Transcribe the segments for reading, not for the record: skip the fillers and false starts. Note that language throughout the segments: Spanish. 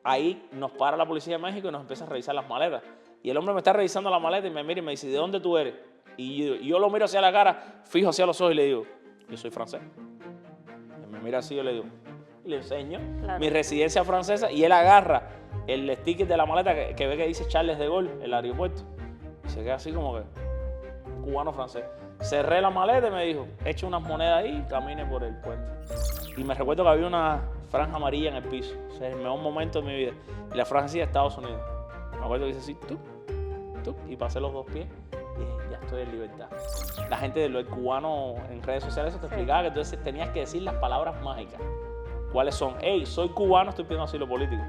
ahí nos para la policía de México y nos empieza a revisar las maletas. Y el hombre me está revisando la maleta y me mira y me dice, ¿de dónde tú eres? Y yo lo miro hacia la cara, fijo hacia los ojos y le digo, yo soy francés. Y me mira así y yo le digo, y le enseño mi residencia francesa y él agarra el sticker de la maleta que ve que dice Charles de Gaulle, el aeropuerto. Y se queda así como que, cubano-francés. Cerré la maleta y me dijo, eche unas monedas ahí y camine por el puente. Y me recuerdo que había una franja amarilla en el piso. O sea, el mejor momento de mi vida. Y la franja decía Estados Unidos. Me acuerdo que dice así, tú, y pasé los 2 pies y dije, ya estoy en libertad. La gente de los cubanos en redes sociales te explicaba que entonces tenías que decir las palabras mágicas. ¿Cuáles son? Hey, soy cubano, estoy pidiendo asilo político.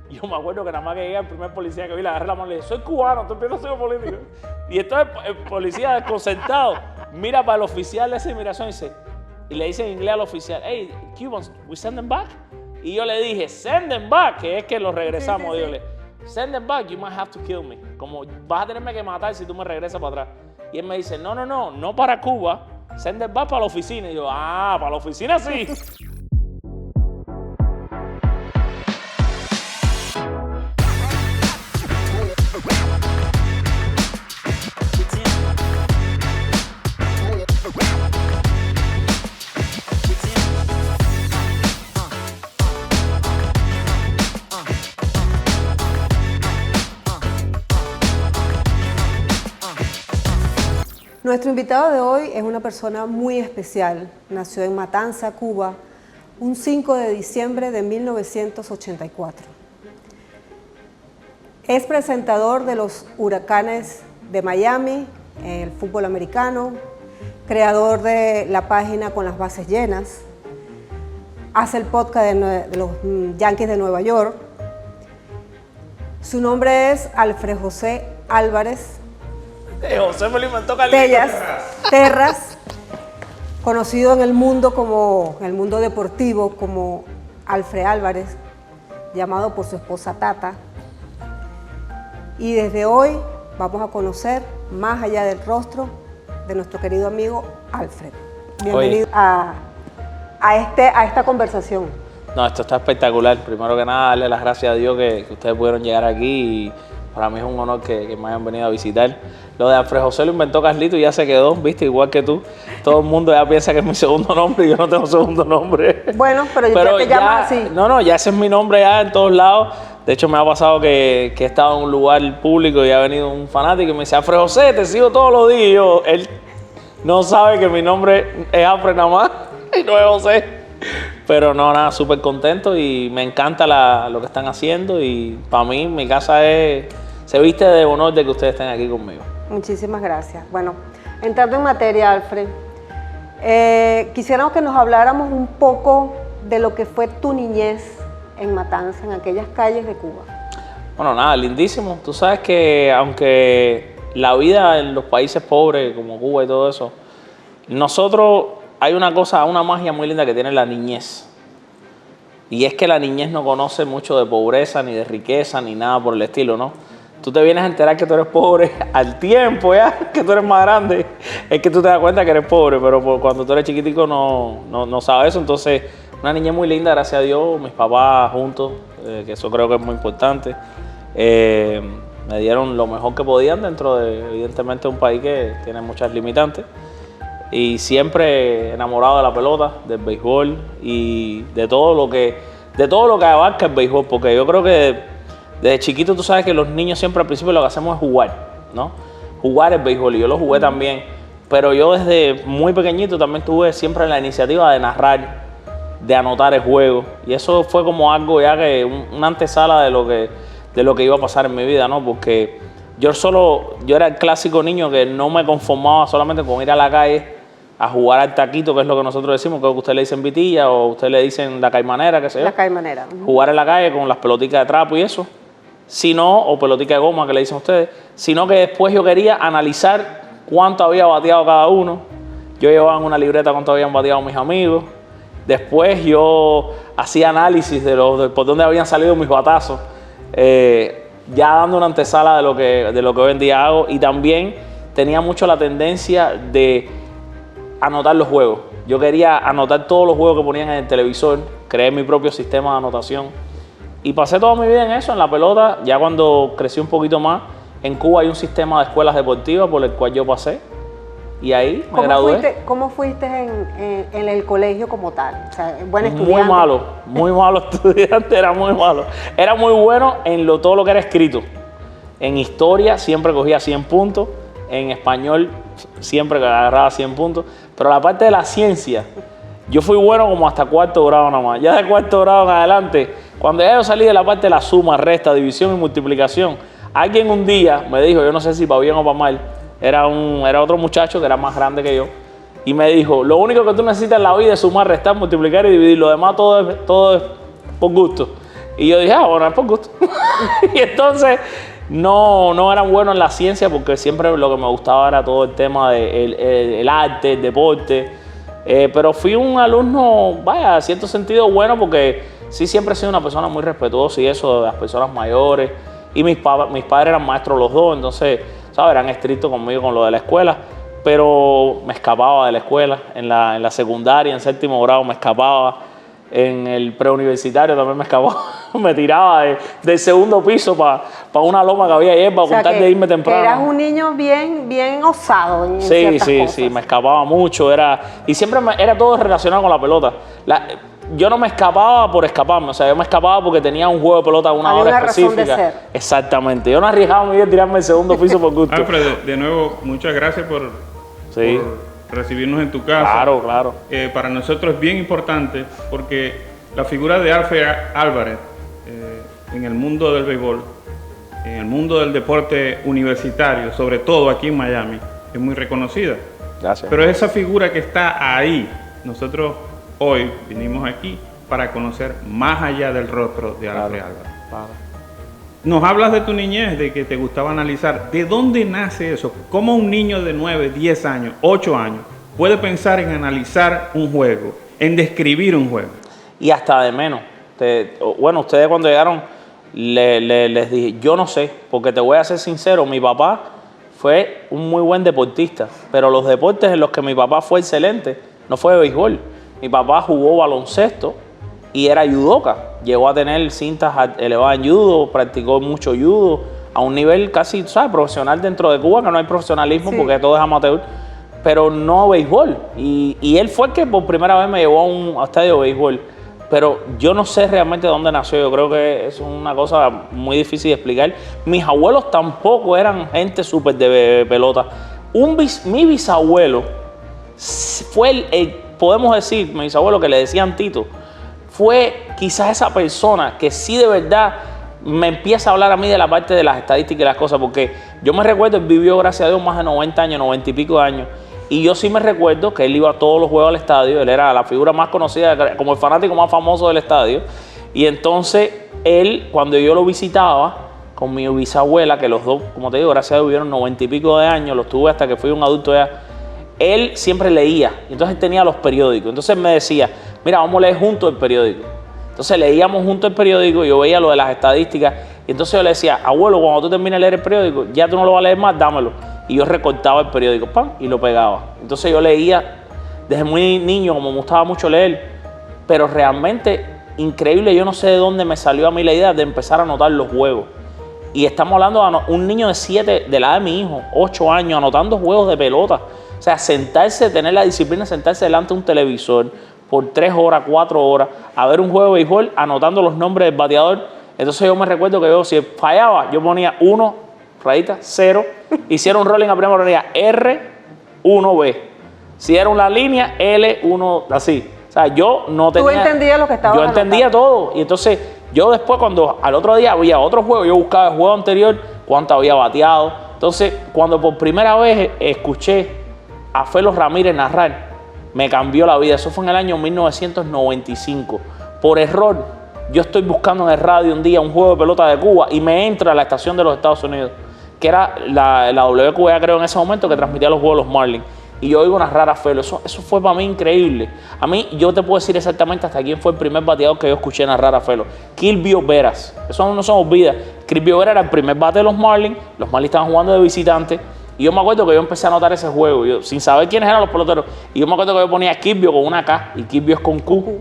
Yo me acuerdo que nada más que llegué al primer policía que vi, le agarré la mano y le dije, soy cubano, estoy pidiendo asilo político. Y entonces el policía desconcertado mira para el oficial de esa inmigración y le dice en inglés al oficial, hey, Cubans, we send them back. Y yo le dije, send them back, que es que los regresamos. Dígale, send them back, you might have to kill me. Como vas a tenerme que matar si tú me regresas para atrás. Y él me dice, no para Cuba, send them back para la oficina. Y yo, para la oficina sí. Nuestro invitado de hoy es una persona muy especial. Nació en Matanza, Cuba, un 5 de diciembre de 1984. Es presentador de los Huracanes de Miami, el fútbol americano, creador de la página Con las Bases Llenas, hace el podcast de los Yankees de Nueva York. Su nombre es Alfred José Álvarez José me lo inventó Terras, conocido en el mundo deportivo como Alfred Álvarez, llamado por su esposa Tata. Y desde hoy vamos a conocer más allá del rostro de nuestro querido amigo Alfred. Bienvenido a esta conversación. No, esto está espectacular. Primero que nada, darle las gracias a Dios que ustedes pudieron llegar aquí y para mí es un honor que me hayan venido a visitar. Lo de Alfred José lo inventó Carlito y ya se quedó, viste, igual que tú. Todo el mundo ya piensa que es mi segundo nombre y yo no tengo segundo nombre. Bueno, pero ya te llamas así. No, ya ese es mi nombre ya en todos lados. De hecho, me ha pasado que he estado en un lugar público y ha venido un fanático y me dice, Alfred José, te sigo todos los días. Él no sabe que mi nombre es Alfred nada más y no es José. Pero no, nada, súper contento y me encanta lo que están haciendo y para mí, mi casa se viste de honor de que ustedes estén aquí conmigo. Muchísimas gracias. Bueno, entrando en materia, Alfred, quisiéramos que nos habláramos un poco de lo que fue tu niñez en Matanza, en aquellas calles de Cuba. Bueno, nada, lindísimo. Tú sabes que aunque la vida en los países pobres como Cuba y todo eso, nosotros hay una magia muy linda que tiene la niñez. Y es que la niñez no conoce mucho de pobreza, ni de riqueza, ni nada por el estilo, ¿no? Tú te vienes a enterar que tú eres pobre al tiempo, ya, que tú eres más grande. Es que tú te das cuenta que eres pobre, pero cuando tú eres chiquitico no sabes eso. Entonces, una niñez muy linda, gracias a Dios, mis papás juntos, que eso creo que es muy importante. Me dieron lo mejor que podían dentro de, evidentemente, un país que tiene muchas limitantes. Y siempre enamorado de la pelota, del béisbol y de todo lo que abarca el béisbol, porque yo creo que desde chiquito tú sabes que los niños siempre al principio lo que hacemos es jugar, ¿no? Jugar el béisbol y yo lo jugué también, pero yo desde muy pequeñito también tuve siempre la iniciativa de narrar, de anotar el juego y eso fue como algo ya que una antesala de lo que iba a pasar en mi vida, ¿no? Porque yo era el clásico niño que no me conformaba solamente con ir a la calle a jugar al taquito, que es lo que nosotros decimos, que usted le dicen vitilla o usted le dicen la caimanera, qué sé yo. La caimanera. Jugar en la calle con las peloticas de trapo y eso. O pelotica de goma, que le dicen ustedes. Sino que después yo quería analizar cuánto había bateado cada uno. Yo llevaba en una libreta cuánto habían bateado mis amigos. Después yo hacía análisis de por dónde habían salido mis batazos. Ya dando una antesala de lo que hoy en día hago. Y también tenía mucho la tendencia de anotar los juegos. Yo quería anotar todos los juegos que ponían en el televisor, creé mi propio sistema de anotación Y pasé toda mi vida en eso, en la pelota. Ya cuando crecí un poquito más, en Cuba hay un sistema de escuelas deportivas por el cual yo pasé. Y ahí me gradué. ¿Cómo fuiste en el colegio como tal? O sea, buen estudiante. Muy malo estudiante, era muy malo. Era muy bueno en todo lo que era escrito. En historia siempre cogía 100 puntos, en español siempre agarraba 100 puntos, pero la parte de la ciencia, yo fui bueno como hasta cuarto grado nada más. Ya de cuarto grado en adelante, cuando ya yo salí de la parte de la suma, resta, división y multiplicación, alguien un día me dijo, yo no sé si para bien o para mal, era otro muchacho que era más grande que yo, y me dijo, lo único que tú necesitas en la vida es sumar, restar, multiplicar y dividir, lo demás todo es por gusto. Y yo dije, bueno, es por gusto. Y entonces no eran buenos en la ciencia porque siempre lo que me gustaba era todo el tema del arte, el deporte. Pero fui un alumno, vaya, en cierto sentido bueno porque sí siempre he sido una persona muy respetuosa y eso de las personas mayores. Y mis padres eran maestros los dos, entonces, ¿sabes? Eran estrictos conmigo con lo de la escuela. Pero me escapaba de la escuela, en la secundaria, en séptimo grado me escapaba. En el preuniversitario también me escapaba, me tiraba del segundo piso para una loma que había hierba, con tal de irme temprano. Eras un niño bien osado en Sí, cosas. me escapaba mucho, y siempre era todo relacionado con la pelota. Yo no me escapaba por escaparme, o sea, yo me escapaba porque tenía un juego de pelota a una hora específica. Razón de ser. Exactamente, yo no arriesgaba mi vida a tirarme el segundo piso por gusto. Alfred, de nuevo, muchas gracias por recibirnos en tu casa. Claro. Para nosotros es bien importante porque la figura de Alfred Álvarez en el mundo del béisbol, en el mundo del deporte universitario, sobre todo aquí en Miami, es muy reconocida. Gracias. Pero esa figura que está ahí, nosotros hoy vinimos aquí para conocer más allá del rostro de Alfred Álvarez. Claro. Nos hablas de tu niñez, de que te gustaba analizar. ¿De dónde nace eso? ¿Cómo un niño de 9, 10 años, 8 años puede pensar en analizar un juego, en describir un juego? Y hasta de menos. Bueno, ustedes cuando llegaron les dije, yo no sé, porque te voy a ser sincero, mi papá fue un muy buen deportista, pero los deportes en los que mi papá fue excelente no fue de béisbol. Mi papá jugó baloncesto y era judoka. Llegó a tener cintas elevadas en judo, practicó mucho judo, a un nivel casi, ¿sabes?, profesional dentro de Cuba, que no hay profesionalismo porque todo es amateur, pero no béisbol. Y él fue el que por primera vez me llevó a un estadio de béisbol. Pero yo no sé realmente dónde nació, yo creo que es una cosa muy difícil de explicar. Mis abuelos tampoco eran gente súper de pelota. Mi bisabuelo fue podemos decir, mi bisabuelo que le decían Tito, fue quizás esa persona que sí de verdad me empieza a hablar a mí de la parte de las estadísticas y las cosas, porque yo me recuerdo, él vivió, gracias a Dios, más de 90 años, 90 y pico de años, y yo sí me recuerdo que él iba a todos los juegos al estadio, él era la figura más conocida, como el fanático más famoso del estadio, y entonces él, cuando yo lo visitaba con mi bisabuela, que los dos, como te digo, gracias a Dios, vivieron 90 y pico de años, los tuve hasta que fui un adulto ya, él siempre leía, entonces tenía los periódicos, entonces me decía, mira, vamos a leer juntos el periódico. Entonces leíamos juntos el periódico, yo veía lo de las estadísticas, y entonces yo le decía, abuelo, cuando tú termines de leer el periódico, ya tú no lo vas a leer más, dámelo. Y yo recortaba el periódico, ¡pam!, y lo pegaba. Entonces yo leía desde muy niño, como me gustaba mucho leer, pero realmente increíble, yo no sé de dónde me salió a mí la idea de empezar a anotar los juegos. Y estamos hablando de un niño de 7, de la edad de mi hijo, 8 años, anotando juegos de pelota. O sea, sentarse, tener la disciplina de sentarse delante de un televisor por 3 horas, 4 horas, a ver un juego de béisbol, anotando los nombres del bateador. Entonces yo me recuerdo que yo, si fallaba, yo ponía 1, rayita, 0, hiciera un rolling a primera ponía R, 1B. Si era una línea, L, 1, así. O sea, yo no tenía... Tú entendías lo que estaba Yo entendía todo. Y entonces, yo después, cuando al otro día había otro juego, yo buscaba el juego anterior, cuánto había bateado. Entonces, cuando por primera vez escuché a Felo Ramírez narrar, me cambió la vida. Eso fue en el año 1995. Por error, yo estoy buscando en el radio un día un juego de pelota de Cuba y me entra a la estación de los Estados Unidos, que era la WQA, creo, en ese momento, que transmitía los juegos de los Marlins. Y yo oigo narrar a Felo. Eso fue para mí increíble. A mí, yo te puedo decir exactamente hasta quién fue el primer bateador que yo escuché narrar a Felo. Kilvio Veras. Eso no se me olvida. Kilvio Veras era el primer bate de los Marlins. Los Marlins estaban jugando de visitante. Y yo me acuerdo que yo empecé a anotar ese juego, yo, sin saber quiénes eran los peloteros. Y yo me acuerdo que yo ponía Kilvio con una K y Kilvio es con Q.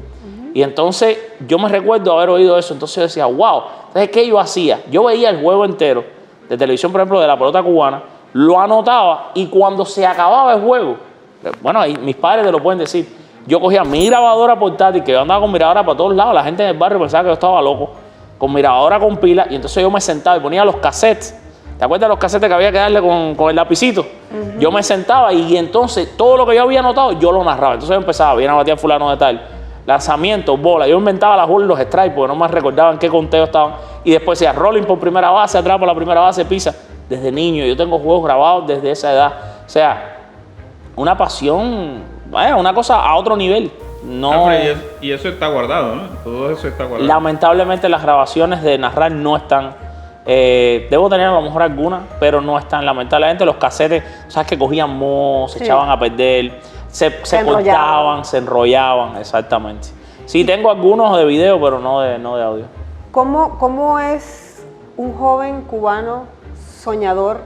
Y entonces yo me recuerdo haber oído eso, entonces yo decía, wow. Entonces, ¿qué yo hacía? Yo veía el juego entero de televisión, por ejemplo, de la pelota cubana, lo anotaba y cuando se acababa el juego, bueno, ahí mis padres te lo pueden decir, yo cogía mi grabadora portátil, que yo andaba con mi grabadora para todos lados, la gente en el barrio pensaba que yo estaba loco, con mi grabadora con pila, y entonces yo me sentaba y ponía los cassettes. ¿Te acuerdas de los cassettes que había que darle con el lapicito? Yo me sentaba y entonces todo lo que yo había anotado, yo lo narraba. Entonces yo empezaba, viene a batear fulano de tal, lanzamientos, bola. Yo inventaba las bolas y los strikes porque no me recordaba en qué conteo estaban. Y después decía rolling por primera base, atrás por la primera base, pisa. Desde niño, yo tengo juegos grabados desde esa edad. O sea, una pasión, una cosa a otro nivel. No, y eso está guardado, ¿no? Todo eso está guardado. Lamentablemente las grabaciones de narrar no están. Debo tener a lo mejor algunas, pero no están. Lamentablemente los casetes, sabes que cogían moho, se echaban a perder, se cortaban, se enrollaban, exactamente. Sí, tengo algunos de video, pero no de audio. ¿Cómo es un joven cubano soñador?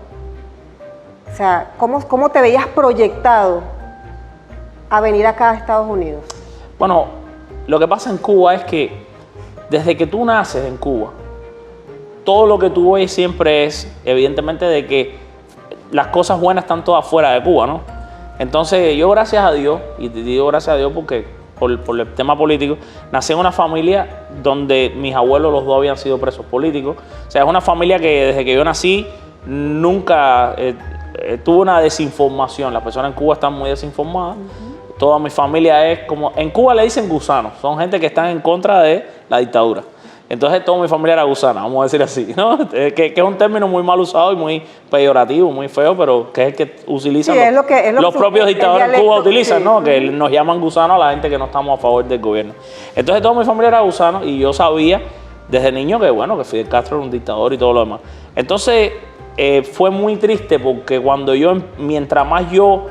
O sea, ¿cómo te veías proyectado a venir acá a Estados Unidos? Bueno, lo que pasa en Cuba es que desde que tú naces en Cuba, todo lo que tú ves siempre es, evidentemente, de que las cosas buenas están todas fuera de Cuba, ¿no? Entonces, yo gracias a Dios, y te digo gracias a Dios porque por el tema político, nací en una familia donde mis abuelos los dos habían sido presos políticos. O sea, es una familia que desde que yo nací nunca tuvo una desinformación. Las personas en Cuba están muy desinformadas. Toda mi familia es como, en Cuba le dicen gusanos, son gente que están en contra de la dictadura. Entonces toda mi familia era gusana, vamos a decir así, ¿no? Que es un término muy mal usado y muy peyorativo, muy feo, pero que es el que utilizan los propios dictadores en Cuba utilizan, ¿no? Que nos llaman gusanos a la gente que no estamos a favor del gobierno. Entonces toda mi familia era gusano y yo sabía desde niño que, bueno, que Fidel Castro era un dictador y todo lo demás. Entonces fue muy triste porque mientras más yo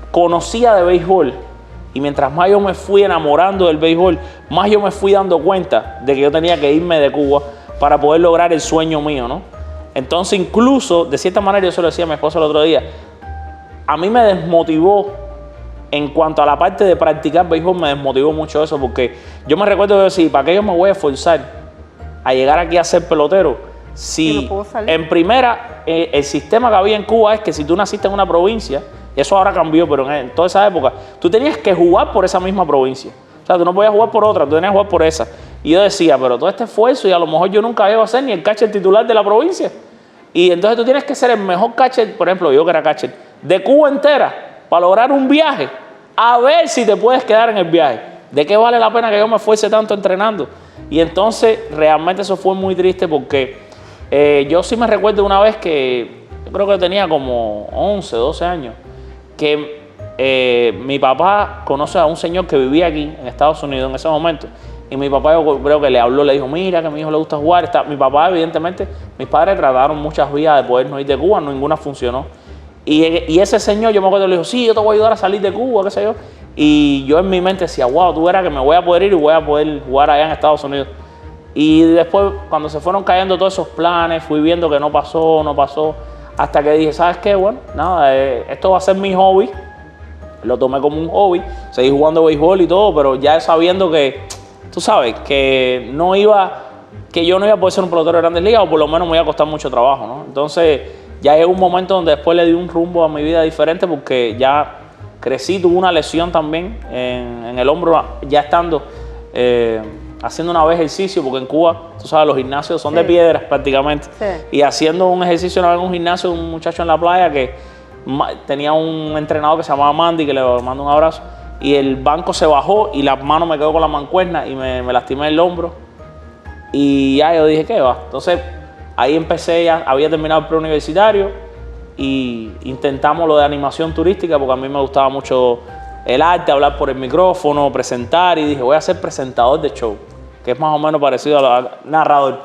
conocía de béisbol, y mientras más yo me fui enamorando del béisbol, más yo me fui dando cuenta de que yo tenía que irme de Cuba para poder lograr el sueño mío, ¿no? Entonces, incluso, de cierta manera, yo se lo decía a mi esposa el otro día, a mí me desmotivó, en cuanto a la parte de practicar béisbol, me desmotivó mucho eso, porque yo me recuerdo de decir, ¿para qué yo me voy a esforzar a llegar aquí a ser pelotero? Si en primera, el sistema que había en Cuba es que si tú naciste en una provincia, eso ahora cambió, pero en toda esa época, tú tenías que jugar por esa misma provincia. O sea, tú no podías jugar por otra, tú tenías que jugar por esa. Y yo decía, pero todo este esfuerzo y a lo mejor yo nunca iba a ser ni el catcher titular de la provincia. Y entonces tú tienes que ser el mejor catcher, por ejemplo, yo que era catcher, de Cuba entera, para lograr un viaje, a ver si te puedes quedar en el viaje. ¿De qué vale la pena que yo me esfuerce tanto entrenando? Y entonces realmente eso fue muy triste porque yo sí me recuerdo una vez que, yo creo que tenía como 11, 12 años, que mi papá conoce a un señor que vivía aquí en Estados Unidos en ese momento y mi papá yo creo que le habló, le dijo, mira que a mi hijo le gusta jugar. Mi papá evidentemente, mis padres trataron muchas vías de podernos ir de Cuba, ninguna funcionó y ese señor yo me acuerdo le dijo, sí, yo te voy a ayudar a salir de Cuba, qué sé yo, y yo en mi mente decía, wow, tú verás que me voy a poder ir y voy a poder jugar allá en Estados Unidos. Y después cuando se fueron cayendo todos esos planes, fui viendo que no pasó, hasta que dije, ¿sabes qué? Bueno, nada, esto va a ser mi hobby. Lo tomé como un hobby, seguí jugando béisbol y todo, pero ya sabiendo que, tú sabes, que yo no iba a poder ser un pelotero de Grandes Ligas, o por lo menos me iba a costar mucho trabajo, ¿no? Entonces ya llegó un momento donde después le di un rumbo a mi vida diferente porque ya crecí, tuve una lesión también en el hombro, ya estando haciendo una vez ejercicio, porque en Cuba, tú sabes, los gimnasios son de piedras prácticamente. Y haciendo un ejercicio en algún gimnasio, un muchacho en la playa que tenía un entrenador que se llamaba Mandy, que le mando un abrazo, y el banco se bajó y la mano me quedó con la mancuerna y me lastimé el hombro. Y ya yo dije, ¿qué va? Entonces ahí empecé, ya había terminado el preuniversitario y intentamos lo de animación turística porque a mí me gustaba mucho el arte, hablar por el micrófono, presentar, y dije, voy a ser presentador de show, que es más o menos parecido a narrador.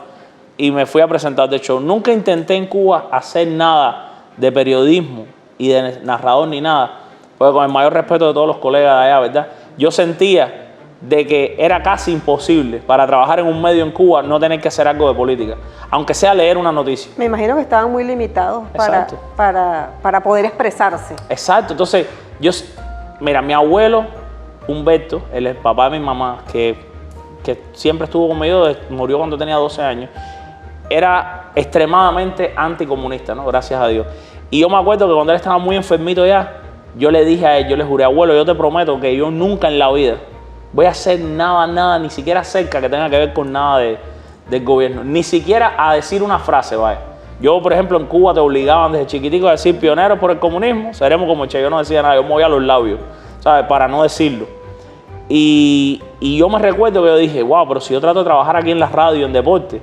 Y me fui a presentar de show. Nunca intenté en Cuba hacer nada de periodismo y de narrador ni nada, porque con el mayor respeto de todos los colegas de allá, ¿verdad? Yo sentía de que era casi imposible para trabajar en un medio en Cuba no tener que hacer algo de política, aunque sea leer una noticia. Me imagino que estaban muy limitados para poder expresarse. Exacto. Entonces, mira, mi abuelo, Humberto, el papá de mi mamá, que siempre estuvo conmigo, murió cuando tenía 12 años, era extremadamente anticomunista, ¿no? Gracias a Dios. Y yo me acuerdo que cuando él estaba muy enfermito ya, yo le dije a él, yo le juré, abuelo, yo te prometo que yo nunca en la vida voy a hacer nada, ni siquiera cerca que tenga que ver con nada del gobierno, ni siquiera a decir una frase, vaya. Yo, por ejemplo, en Cuba te obligaban desde chiquitico a decir pioneros por el comunismo, seremos como Che. Yo no decía nada, yo movía los labios, ¿sabes? Para no decirlo. Y yo me recuerdo que yo dije, wow, pero si yo trato de trabajar aquí en la radio, en deporte,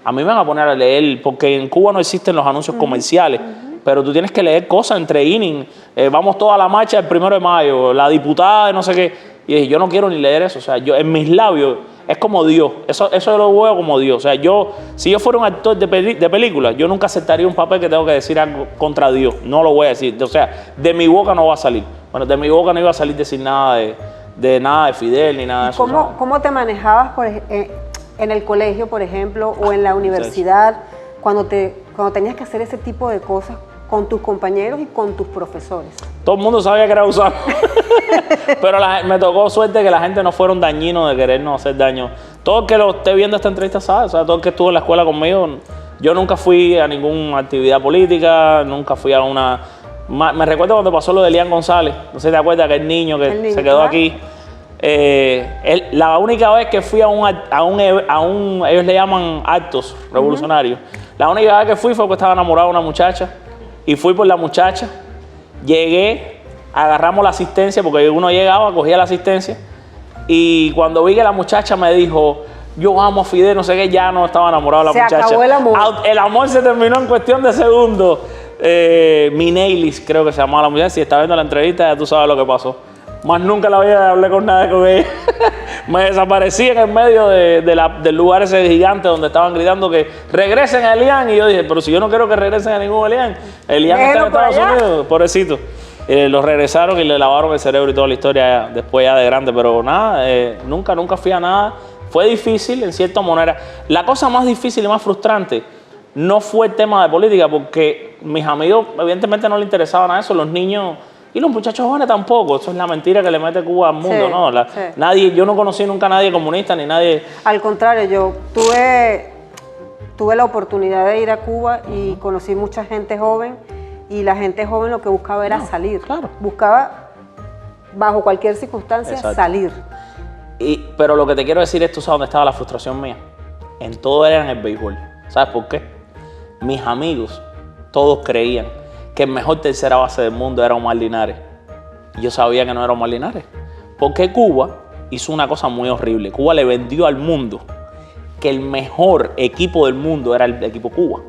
a mí me van a poner a leer, porque en Cuba no existen los anuncios comerciales, pero tú tienes que leer cosas entre innings, vamos toda la marcha del 1 de mayo, la diputada de no sé qué. Y dije, yo no quiero ni leer eso, o sea, yo en mis labios es como Dios, eso yo lo veo como Dios. O sea, si yo fuera un actor de película, yo nunca aceptaría un papel que tengo que decir algo contra Dios, no lo voy a decir, o sea, de mi boca no va a salir. Bueno, de mi boca no iba a salir decir nada de nada de Fidel ni nada de eso. ¿Cómo te manejabas en el colegio, por ejemplo, o en la universidad, cuando tenías que hacer ese tipo de cosas con tus compañeros y con tus profesores? Todo el mundo sabía que era gusano. Pero me tocó suerte que la gente no fueron dañinos de querernos hacer daño. Todo el que lo esté viendo esta entrevista sabe, o sea, todo el que estuvo en la escuela conmigo, yo nunca fui a ninguna actividad política, nunca fui a una... Me recuerdo cuando pasó lo de Elian González, no sé si te acuerdas, aquel niño que se quedó aquí. La única vez que fui a un ellos le llaman actos revolucionarios, la única vez que fui fue porque estaba enamorado de una muchacha y fui por la muchacha, llegué, agarramos la asistencia porque uno llegaba, cogía la asistencia y cuando vi que la muchacha me dijo, yo amo a Fidel, no sé qué, ya no estaba enamorado de la muchacha. Se acabó el amor. El amor se terminó en cuestión de segundos. Mineilis, creo que se llamaba la muchacha. Si está viendo la entrevista, ya tú sabes lo que pasó. Más nunca la vida hablé con nadie con ella. Me desaparecí en el medio del lugar ese gigante donde estaban gritando que regresen a Elian. Y yo dije, pero si yo no quiero que regresen a ningún Elian. Elian está en Estados Unidos, pobrecito. Los regresaron y le lavaron el cerebro y toda la historia después ya de grande. Pero nada, nunca fui a nada. Fue difícil en cierta manera. La cosa más difícil y más frustrante no fue el tema de política, porque mis amigos evidentemente no les interesaba nada eso, los niños y los muchachos jóvenes tampoco. Eso es la mentira que le mete Cuba al mundo, ¿no? Yo no conocí nunca a nadie comunista ni nadie. Al contrario, yo tuve la oportunidad de ir a Cuba y conocí mucha gente joven, y la gente joven lo que buscaba era salir. Claro. Buscaba, bajo cualquier circunstancia, salir. Pero lo que te quiero decir es, tú sabes dónde estaba la frustración mía. En todo era en el béisbol. ¿Sabes por qué? Mis amigos, todos creían que el mejor tercera base del mundo era Omar Linares. Y yo sabía que no era Omar Linares. Porque Cuba hizo una cosa muy horrible. Cuba le vendió al mundo que el mejor equipo del mundo era el equipo Cuba.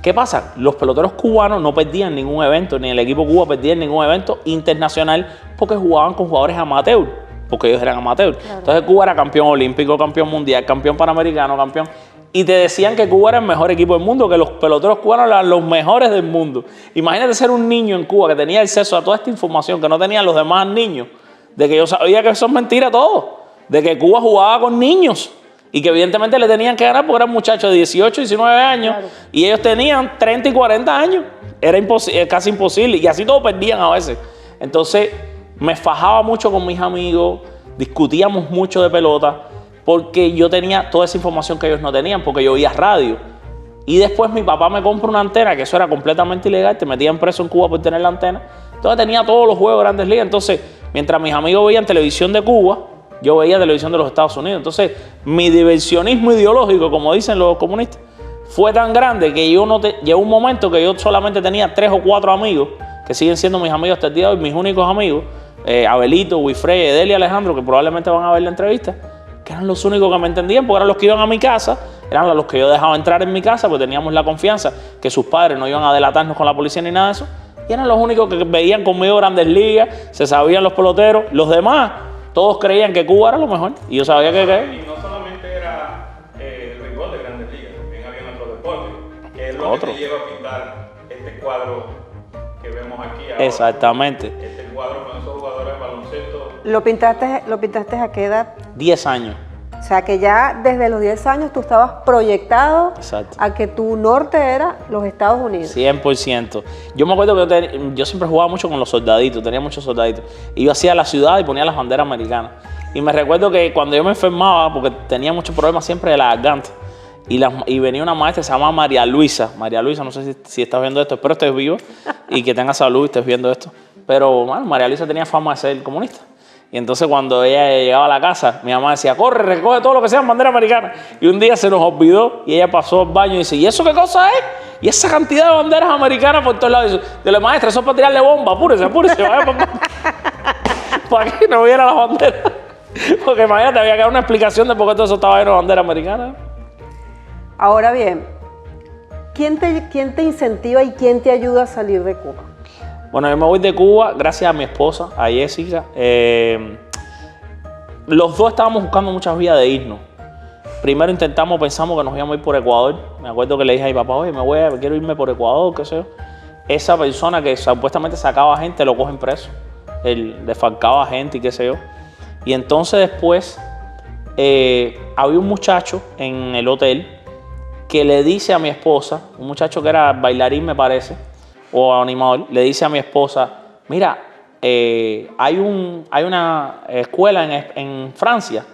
¿Qué pasa? Los peloteros cubanos no perdían ningún evento, ni el equipo Cuba perdía ningún evento internacional, porque jugaban con jugadores amateurs, porque ellos eran amateurs. Claro. Entonces Cuba era campeón olímpico, campeón mundial, campeón panamericano, campeón... Y te decían que Cuba era el mejor equipo del mundo, que los peloteros cubanos eran los mejores del mundo. Imagínate ser un niño en Cuba que tenía acceso a toda esta información que no tenían los demás niños, de que yo sabía que eso es mentira todo, de que Cuba jugaba con niños y que evidentemente le tenían que ganar porque eran muchachos de 18, 19 años, claro, y ellos tenían 30 y 40 años. Era casi imposible, y así todos perdían a veces. Entonces me fajaba mucho con mis amigos, discutíamos mucho de pelota, porque yo tenía toda esa información que ellos no tenían, porque yo oía radio. Y después mi papá me compra una antena, que eso era completamente ilegal, te metían preso en Cuba por tener la antena. Entonces tenía todos los juegos de Grandes Ligas. Entonces, mientras mis amigos veían televisión de Cuba, yo veía televisión de los Estados Unidos. Entonces, mi diversionismo ideológico, como dicen los comunistas, fue tan grande que llegó un momento que yo solamente tenía 3 o 4 amigos, que siguen siendo mis amigos hasta el día de hoy, mis únicos amigos, Abelito, Wifrey, Edelia, Alejandro, que probablemente van a ver la entrevista, que eran los únicos que me entendían, porque eran los que iban a mi casa, eran los que yo dejaba entrar en mi casa, porque teníamos la confianza que sus padres no iban a delatarnos con la policía ni nada de eso, y eran los únicos que veían conmigo Grandes Ligas, se sabían los peloteros. Los demás, todos creían que Cuba era lo mejor, y yo sabía que... Y no solamente era el béisbol de Grandes Ligas, también había otros deportes, que es lo que te lleva a pintar este cuadro que vemos aquí ahora. Exactamente. Este cuadro con esos jugadores de baloncesto. ¿Lo pintaste a qué edad? 10 años. O sea que ya desde los 10 años tú estabas proyectado Exacto. a que tu norte era los Estados Unidos. 100%. Yo me acuerdo que yo siempre jugaba mucho con los soldaditos, tenía muchos soldaditos. Y yo hacía la ciudad y ponía las banderas americanas. Y me recuerdo que cuando yo me enfermaba, porque tenía muchos problemas siempre de la garganta, y venía una maestra que se llama María Luisa. María Luisa, no sé si estás viendo esto, espero estés vivo y que tengas salud y estés viendo esto. Pero bueno, María Luisa tenía fama de ser comunista. Y entonces cuando ella llegaba a la casa, mi mamá decía, corre, recoge todo lo que sea bandera americana. Y un día se nos olvidó y ella pasó al baño y dice, ¿y eso qué cosa es? Y esa cantidad de banderas americanas por todos lados. De la maestra, eso es para tirarle bomba, apúrese, vaya para que no viera las banderas. Porque imagínate, había que dar una explicación de por qué todo eso estaba lleno de bandera americana. Ahora bien, ¿quién te incentiva y quién te ayuda a salir de Cuba? Bueno, yo me voy de Cuba gracias a mi esposa, a Jessica. Los dos estábamos buscando muchas vías de irnos. Primero pensamos que nos íbamos a ir por Ecuador. Me acuerdo que le dije a mi papá, oye, quiero irme por Ecuador, qué sé yo. Esa persona que supuestamente sacaba gente lo cogen preso. Él defalcaba gente y qué sé yo. Y entonces después había un muchacho en el hotel que le dice a mi esposa, un muchacho que era bailarín me parece, o animador, le dice a mi esposa, mira, hay una escuela en Francia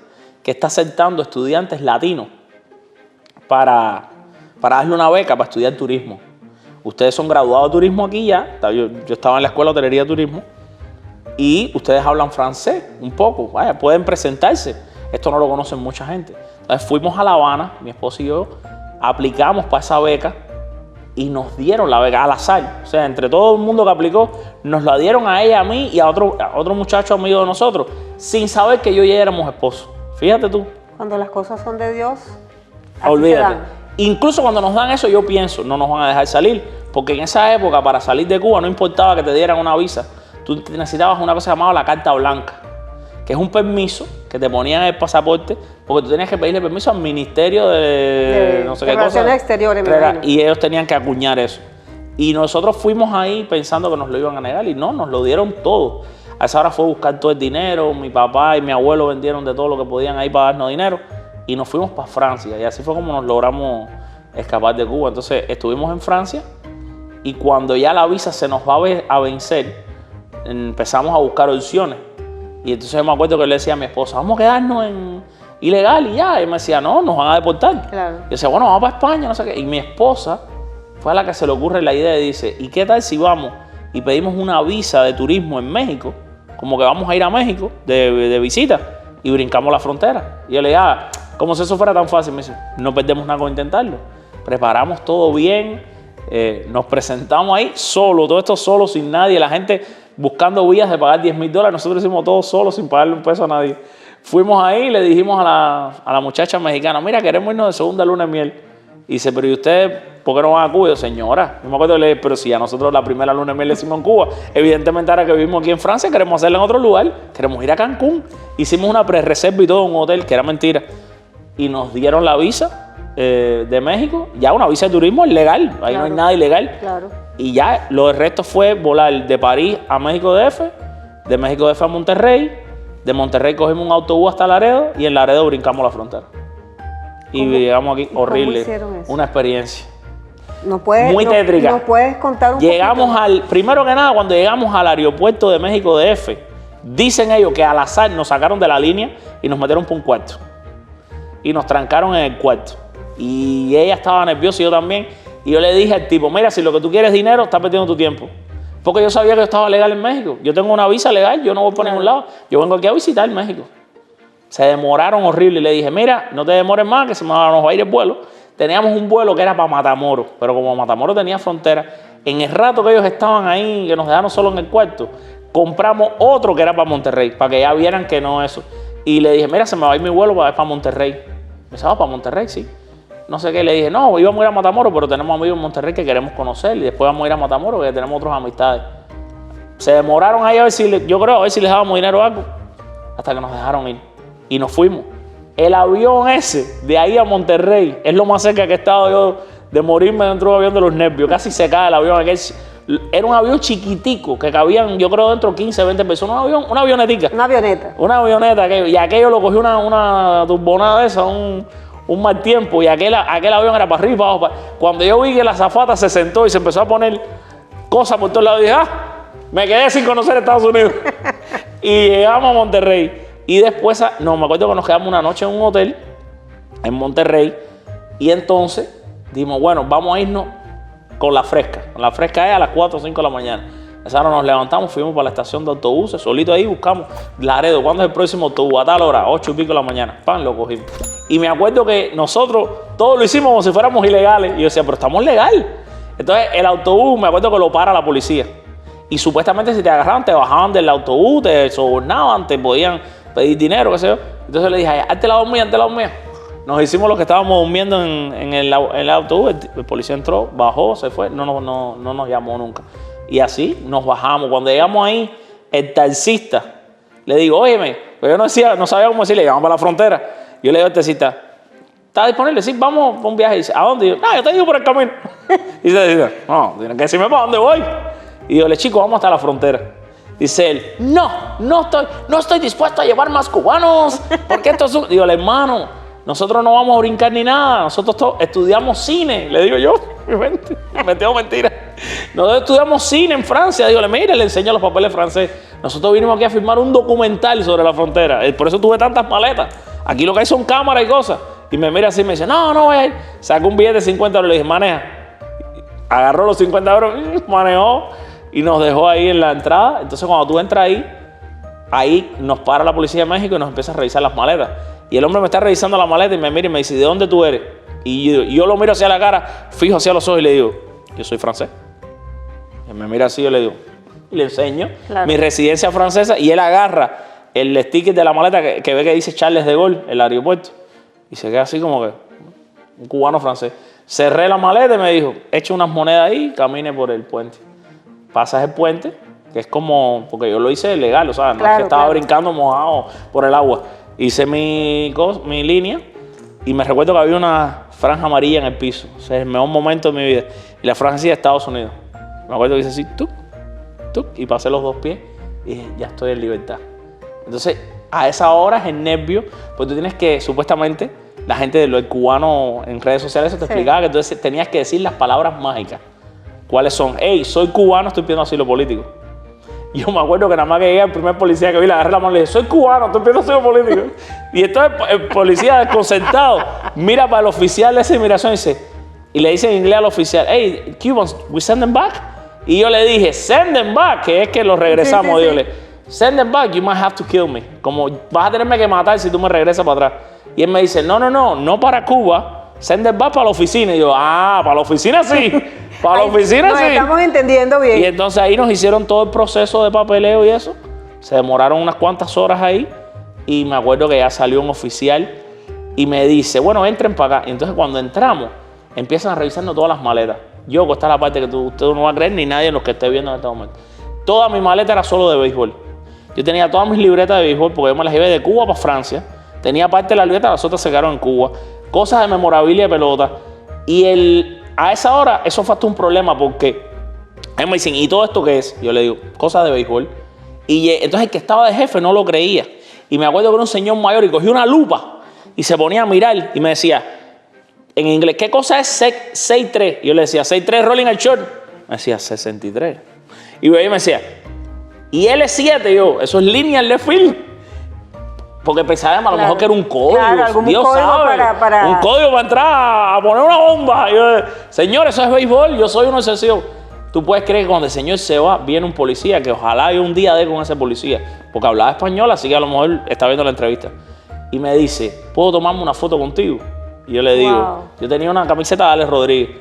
que está aceptando estudiantes latinos para darle una beca para estudiar turismo. Ustedes son graduados de turismo aquí ya, yo estaba en la escuela de hotelería de turismo, y ustedes hablan francés un poco, vaya, pueden presentarse. Esto no lo conocen mucha gente. Entonces fuimos a La Habana, mi esposa y yo, aplicamos para esa beca y nos dieron la beca al azar. O sea, entre todo el mundo que aplicó, nos la dieron a ella, a mí y a otro muchacho amigo de nosotros, sin saber que yo y ella éramos esposos. Fíjate tú. Cuando las cosas son de Dios, así olvídate. se dan. Incluso cuando nos dan eso, yo pienso, no nos van a dejar salir, porque en esa época, para salir de Cuba, no importaba que te dieran una visa. Tú necesitabas una cosa llamada la carta blanca, que es un permiso que te ponían en el pasaporte, porque tú tenías que pedirle permiso al Ministerio de no sé qué cosa. Relaciones Exteriores, me imagino. Y ellos tenían que acuñar eso. Y nosotros fuimos ahí pensando que nos lo iban a negar y no, nos lo dieron todo. A esa hora fue buscar todo el dinero, mi papá y mi abuelo vendieron de todo lo que podían ahí para darnos dinero y nos fuimos para Francia. Y así fue como nos logramos escapar de Cuba. Entonces estuvimos en Francia y cuando ya la visa se nos va a vencer, empezamos a buscar opciones. Y entonces yo me acuerdo que le decía a mi esposa, vamos a quedarnos en ilegal y ya. Y me decía, no, nos van a deportar. Claro. Yo decía, bueno, vamos para España, no sé qué. Y mi esposa fue a la que se le ocurre la idea y dice, ¿y qué tal si vamos y pedimos una visa de turismo en México? Como que vamos a ir a México de visita y brincamos la frontera. Y yo le dije, como si eso fuera tan fácil. Me dice, no perdemos nada con intentarlo. Preparamos todo bien, nos presentamos ahí solo, todo esto solo, sin nadie. La gente buscando vías de pagar $10,000. Nosotros hicimos todo solo, sin pagarle un peso a nadie. Fuimos ahí y le dijimos a la muchacha mexicana, mira, queremos irnos de segunda luna de miel. Y dice, pero ¿y ustedes por qué no van a Cuba? Y yo, señora, yo me acuerdo de le dije, pero si a nosotros la primera luna de miel le hicimos en Cuba, evidentemente ahora que vivimos aquí en Francia queremos hacerla en otro lugar, queremos ir a Cancún. Hicimos una pre-reserva y todo en un hotel, que era mentira. Y nos dieron la visa de México, ya una visa de turismo es legal, ahí Claro. no hay nada ilegal. Claro. Y ya lo del resto fue volar de París a México DF, de México DF a Monterrey, de Monterrey cogimos un autobús hasta Laredo y en Laredo brincamos la frontera. Y ¿Cómo? llegamos aquí, ¿Y cómo horrible, hicieron eso? una experiencia. Muy tétrica. ¿Nos puedes contar un Llegamos poquito? primero que nada, cuando llegamos al aeropuerto de México DF, dicen ellos que al azar nos sacaron de la línea y nos metieron por un cuarto. Y nos trancaron en el cuarto. Y ella estaba nerviosa y yo también. Y yo le dije al tipo, mira, si lo que tú quieres es dinero, estás perdiendo tu tiempo. Porque yo sabía que yo estaba legal en México. Yo tengo una visa legal, yo no voy por ningún lado. Yo vengo aquí a visitar México. Se demoraron horrible. Y le dije, mira, no te demores más, que nos va a ir el vuelo. Teníamos un vuelo que era para Matamoros, pero como Matamoros tenía frontera, en el rato que ellos estaban ahí, que nos dejaron solo en el cuarto, compramos otro que era para Monterrey, para que ya vieran que no eso. Y le dije, mira, se me va a ir mi vuelo para Monterrey. Me dice, para Monterrey, sí. No sé qué, le dije, no, íbamos a ir a Matamoros, pero tenemos amigos en Monterrey que queremos conocer y después vamos a ir a Matamoros, que tenemos otras amistades. Se demoraron ahí a ver si, yo creo, a ver si les dábamos dinero o algo, hasta que nos dejaron ir. Y nos fuimos. El avión ese, de ahí a Monterrey, es lo más cerca que he estado yo de morirme dentro del avión de los nervios. Casi se cae el avión. Era un avión chiquitico, que cabían, yo creo, dentro 15, 20 personas. Una avionetica. Una avioneta. Una avioneta, y aquello lo cogió una turbonada de esa, un mal tiempo, y aquel avión era para arriba y para abajo. Cuando yo vi que la azafata se sentó y se empezó a poner cosas por todos lados, dije, me quedé sin conocer Estados Unidos. Y llegamos a Monterrey. Y después, no, me acuerdo que nos quedamos una noche en un hotel en Monterrey. Y entonces dijimos, bueno, vamos a irnos con la fresca. Con la fresca es a las 4 o 5 de la mañana. Esa hora nos levantamos, fuimos para la estación de autobuses, solito ahí buscamos Laredo. ¿Cuándo es el próximo autobús? A tal hora, 8 y pico de la mañana. Pan, lo cogimos. Y me acuerdo que nosotros todo lo hicimos como si fuéramos ilegales. Y yo decía, pero estamos legal. Entonces el autobús, me acuerdo que lo para la policía. Y supuestamente si te agarraban, te bajaban del autobús, te sobornaban, te podían pedir dinero, qué sé yo. Entonces le dije, hazte la dormida, hazte la dormida. Nos hicimos los que estábamos durmiendo en el autobús. El policía entró, bajó, se fue, no nos llamó nunca. Y así nos bajamos. Cuando llegamos ahí, el taxista, le digo, óyeme, pues yo no sabía cómo decirle, llegamos para la frontera. Yo le digo al taxista, ¿está disponible? Sí, vamos a un viaje. Y dice, ¿a dónde? Y yo, yo te digo por el camino. Y dice, no, tienes que decirme para dónde voy. Y yo le chico, vamos hasta la frontera. Dice él, no estoy dispuesto a llevar más cubanos, porque esto es un... Digo, hermano, nosotros no vamos a brincar ni nada, nosotros estudiamos cine, le digo yo, me tengo mentira. Nosotros estudiamos cine en Francia. Digo, mire, le enseño los papeles francés. Nosotros vinimos aquí a filmar un documental sobre la frontera, por eso tuve tantas maletas. Aquí lo que hay son cámaras y cosas. Y me mira así y me dice, no voy a ir. Saca un billete de 50 euros, le dije, maneja. Agarró los 50 euros, manejó. Y nos dejó ahí en la entrada. Entonces cuando tú entras ahí nos para la policía de México y nos empieza a revisar las maletas. Y el hombre me está revisando la maleta y me mira y me dice, ¿de dónde tú eres? Y yo lo miro hacia la cara, fijo hacia los ojos y le digo, yo soy francés. Y me mira así y yo le digo, y le enseño mi residencia francesa. Y él agarra el sticker de la maleta que ve que dice Charles de Gaulle, el aeropuerto. Y se queda así como que un cubano francés. Cerré la maleta y me dijo, eche unas monedas ahí, camine por el puente. Pasas el puente, que es como, porque yo lo hice legal, o sea, no es que estaba brincando mojado por el agua. Hice mi línea y me recuerdo que había una franja amarilla en el piso. O sea, el mejor momento de mi vida. Y la franja decía Estados Unidos. Me acuerdo que hice así, tuc, y pasé los 2 pies y dije, ya estoy en libertad. Entonces, a esa hora es el nervio, pues tú tienes que, supuestamente, la gente del cubano en redes sociales te explicaba que tú tenías que decir las palabras mágicas. ¿Cuáles son? Hey, soy cubano, estoy pidiendo asilo político. Yo me acuerdo que nada más que llegué al primer policía que vi, le agarré la mano y le dije, soy cubano, estoy pidiendo asilo político. Y entonces el policía desconcertado mira para el oficial de esa inmigración y le dice en inglés al oficial, hey, Cubans, we send them back. Y yo le dije, send them back, que es que los regresamos. Sí. Dígale, send them back, you might have to kill me. Como vas a tenerme que matar si tú me regresas para atrás. Y él me dice, no para Cuba, send them back para la oficina. Y yo, para la oficina sí. Para la oficina nos sí. Estamos entendiendo bien. Y entonces ahí nos hicieron todo el proceso de papeleo y eso. Se demoraron unas cuantas horas ahí. Y me acuerdo que ya salió un oficial y me dice, bueno, entren para acá. Y entonces cuando entramos, empiezan a revisarnos todas las maletas. Yo, esta es la parte que usted no va a creer, ni nadie de los que esté viendo en este momento. Toda mi maleta era solo de béisbol. Yo tenía todas mis libretas de béisbol porque yo me las llevé de Cuba para Francia. Tenía parte de la libreta, las otras se quedaron en Cuba. Cosas de memorabilia de pelota. Y a esa hora, eso fue hasta un problema porque ellos me dicen, ¿y todo esto qué es? Yo le digo, cosas de béisbol. Y entonces el que estaba de jefe no lo creía. Y me acuerdo que era un señor mayor y cogió una lupa y se ponía a mirar y me decía, en inglés, ¿qué cosa es 6'3"? Yo le decía, 6'3" rolling el short. Me decía, 63. Y me decía, ¿y L7? Yo, eso es lineal left field. Porque pensaba a lo mejor que era un código. Claro, Dios código sabe. para... Un código para entrar a poner una bomba. Y yo, señor, eso es béisbol, yo soy una excepción. Tú puedes creer que cuando el señor se va, viene un policía, que ojalá yo un día dé con ese policía. Porque hablaba español, así que a lo mejor está viendo la entrevista. Y me dice, ¿puedo tomarme una foto contigo? Y yo le digo, yo tenía una camiseta de Alex Rodríguez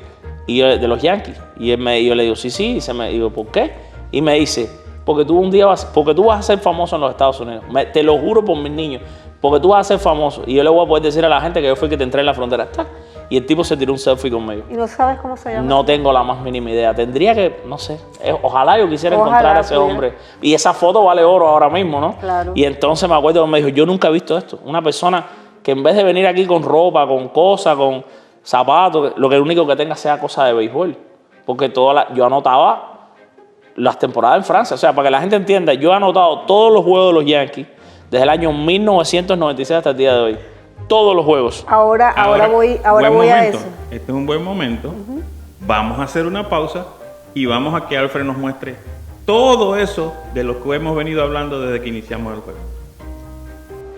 y yo, de los Yankees. Y yo le digo, sí. Y me digo, ¿por qué? Y me dice, porque tú vas a ser famoso en los Estados Unidos. Te lo juro por mis niños. Porque tú vas a ser famoso. Y yo le voy a poder decir a la gente que yo fui el que te entré en la frontera. ¿Está? Y el tipo se tiró un selfie conmigo. ¿Y no sabes cómo se llama? No tengo la más mínima idea. Tendría que, no sé. Ojalá yo quisiera encontrar a ese hombre. Y esa foto vale oro ahora mismo, ¿no? Claro. Y entonces me acuerdo que me dijo, yo nunca he visto esto. Una persona que en vez de venir aquí con ropa, con cosas, con zapatos, lo que único que tenga sea cosa de béisbol. Porque yo anotaba las temporadas en Francia. O sea, para que la gente entienda, yo he anotado todos los juegos de los Yankees desde el año 1996 hasta el día de hoy. Todos los juegos. Ahora voy a eso. Este es un buen momento. Vamos a hacer una pausa y vamos a que Alfred nos muestre todo eso de lo que hemos venido hablando desde que iniciamos el juego.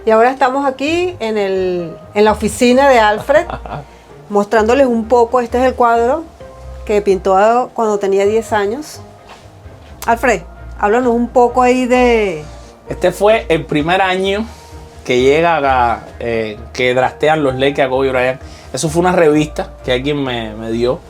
Y ahora estamos aquí en la oficina de Alfred, mostrándoles un poco. Este es el cuadro que pintó cuando tenía 10 años. Alfred, háblanos un poco ahí de... Este fue el primer año que llega acá, que draftean los Lakers a Kobe Bryant. Eso fue una revista que alguien me dio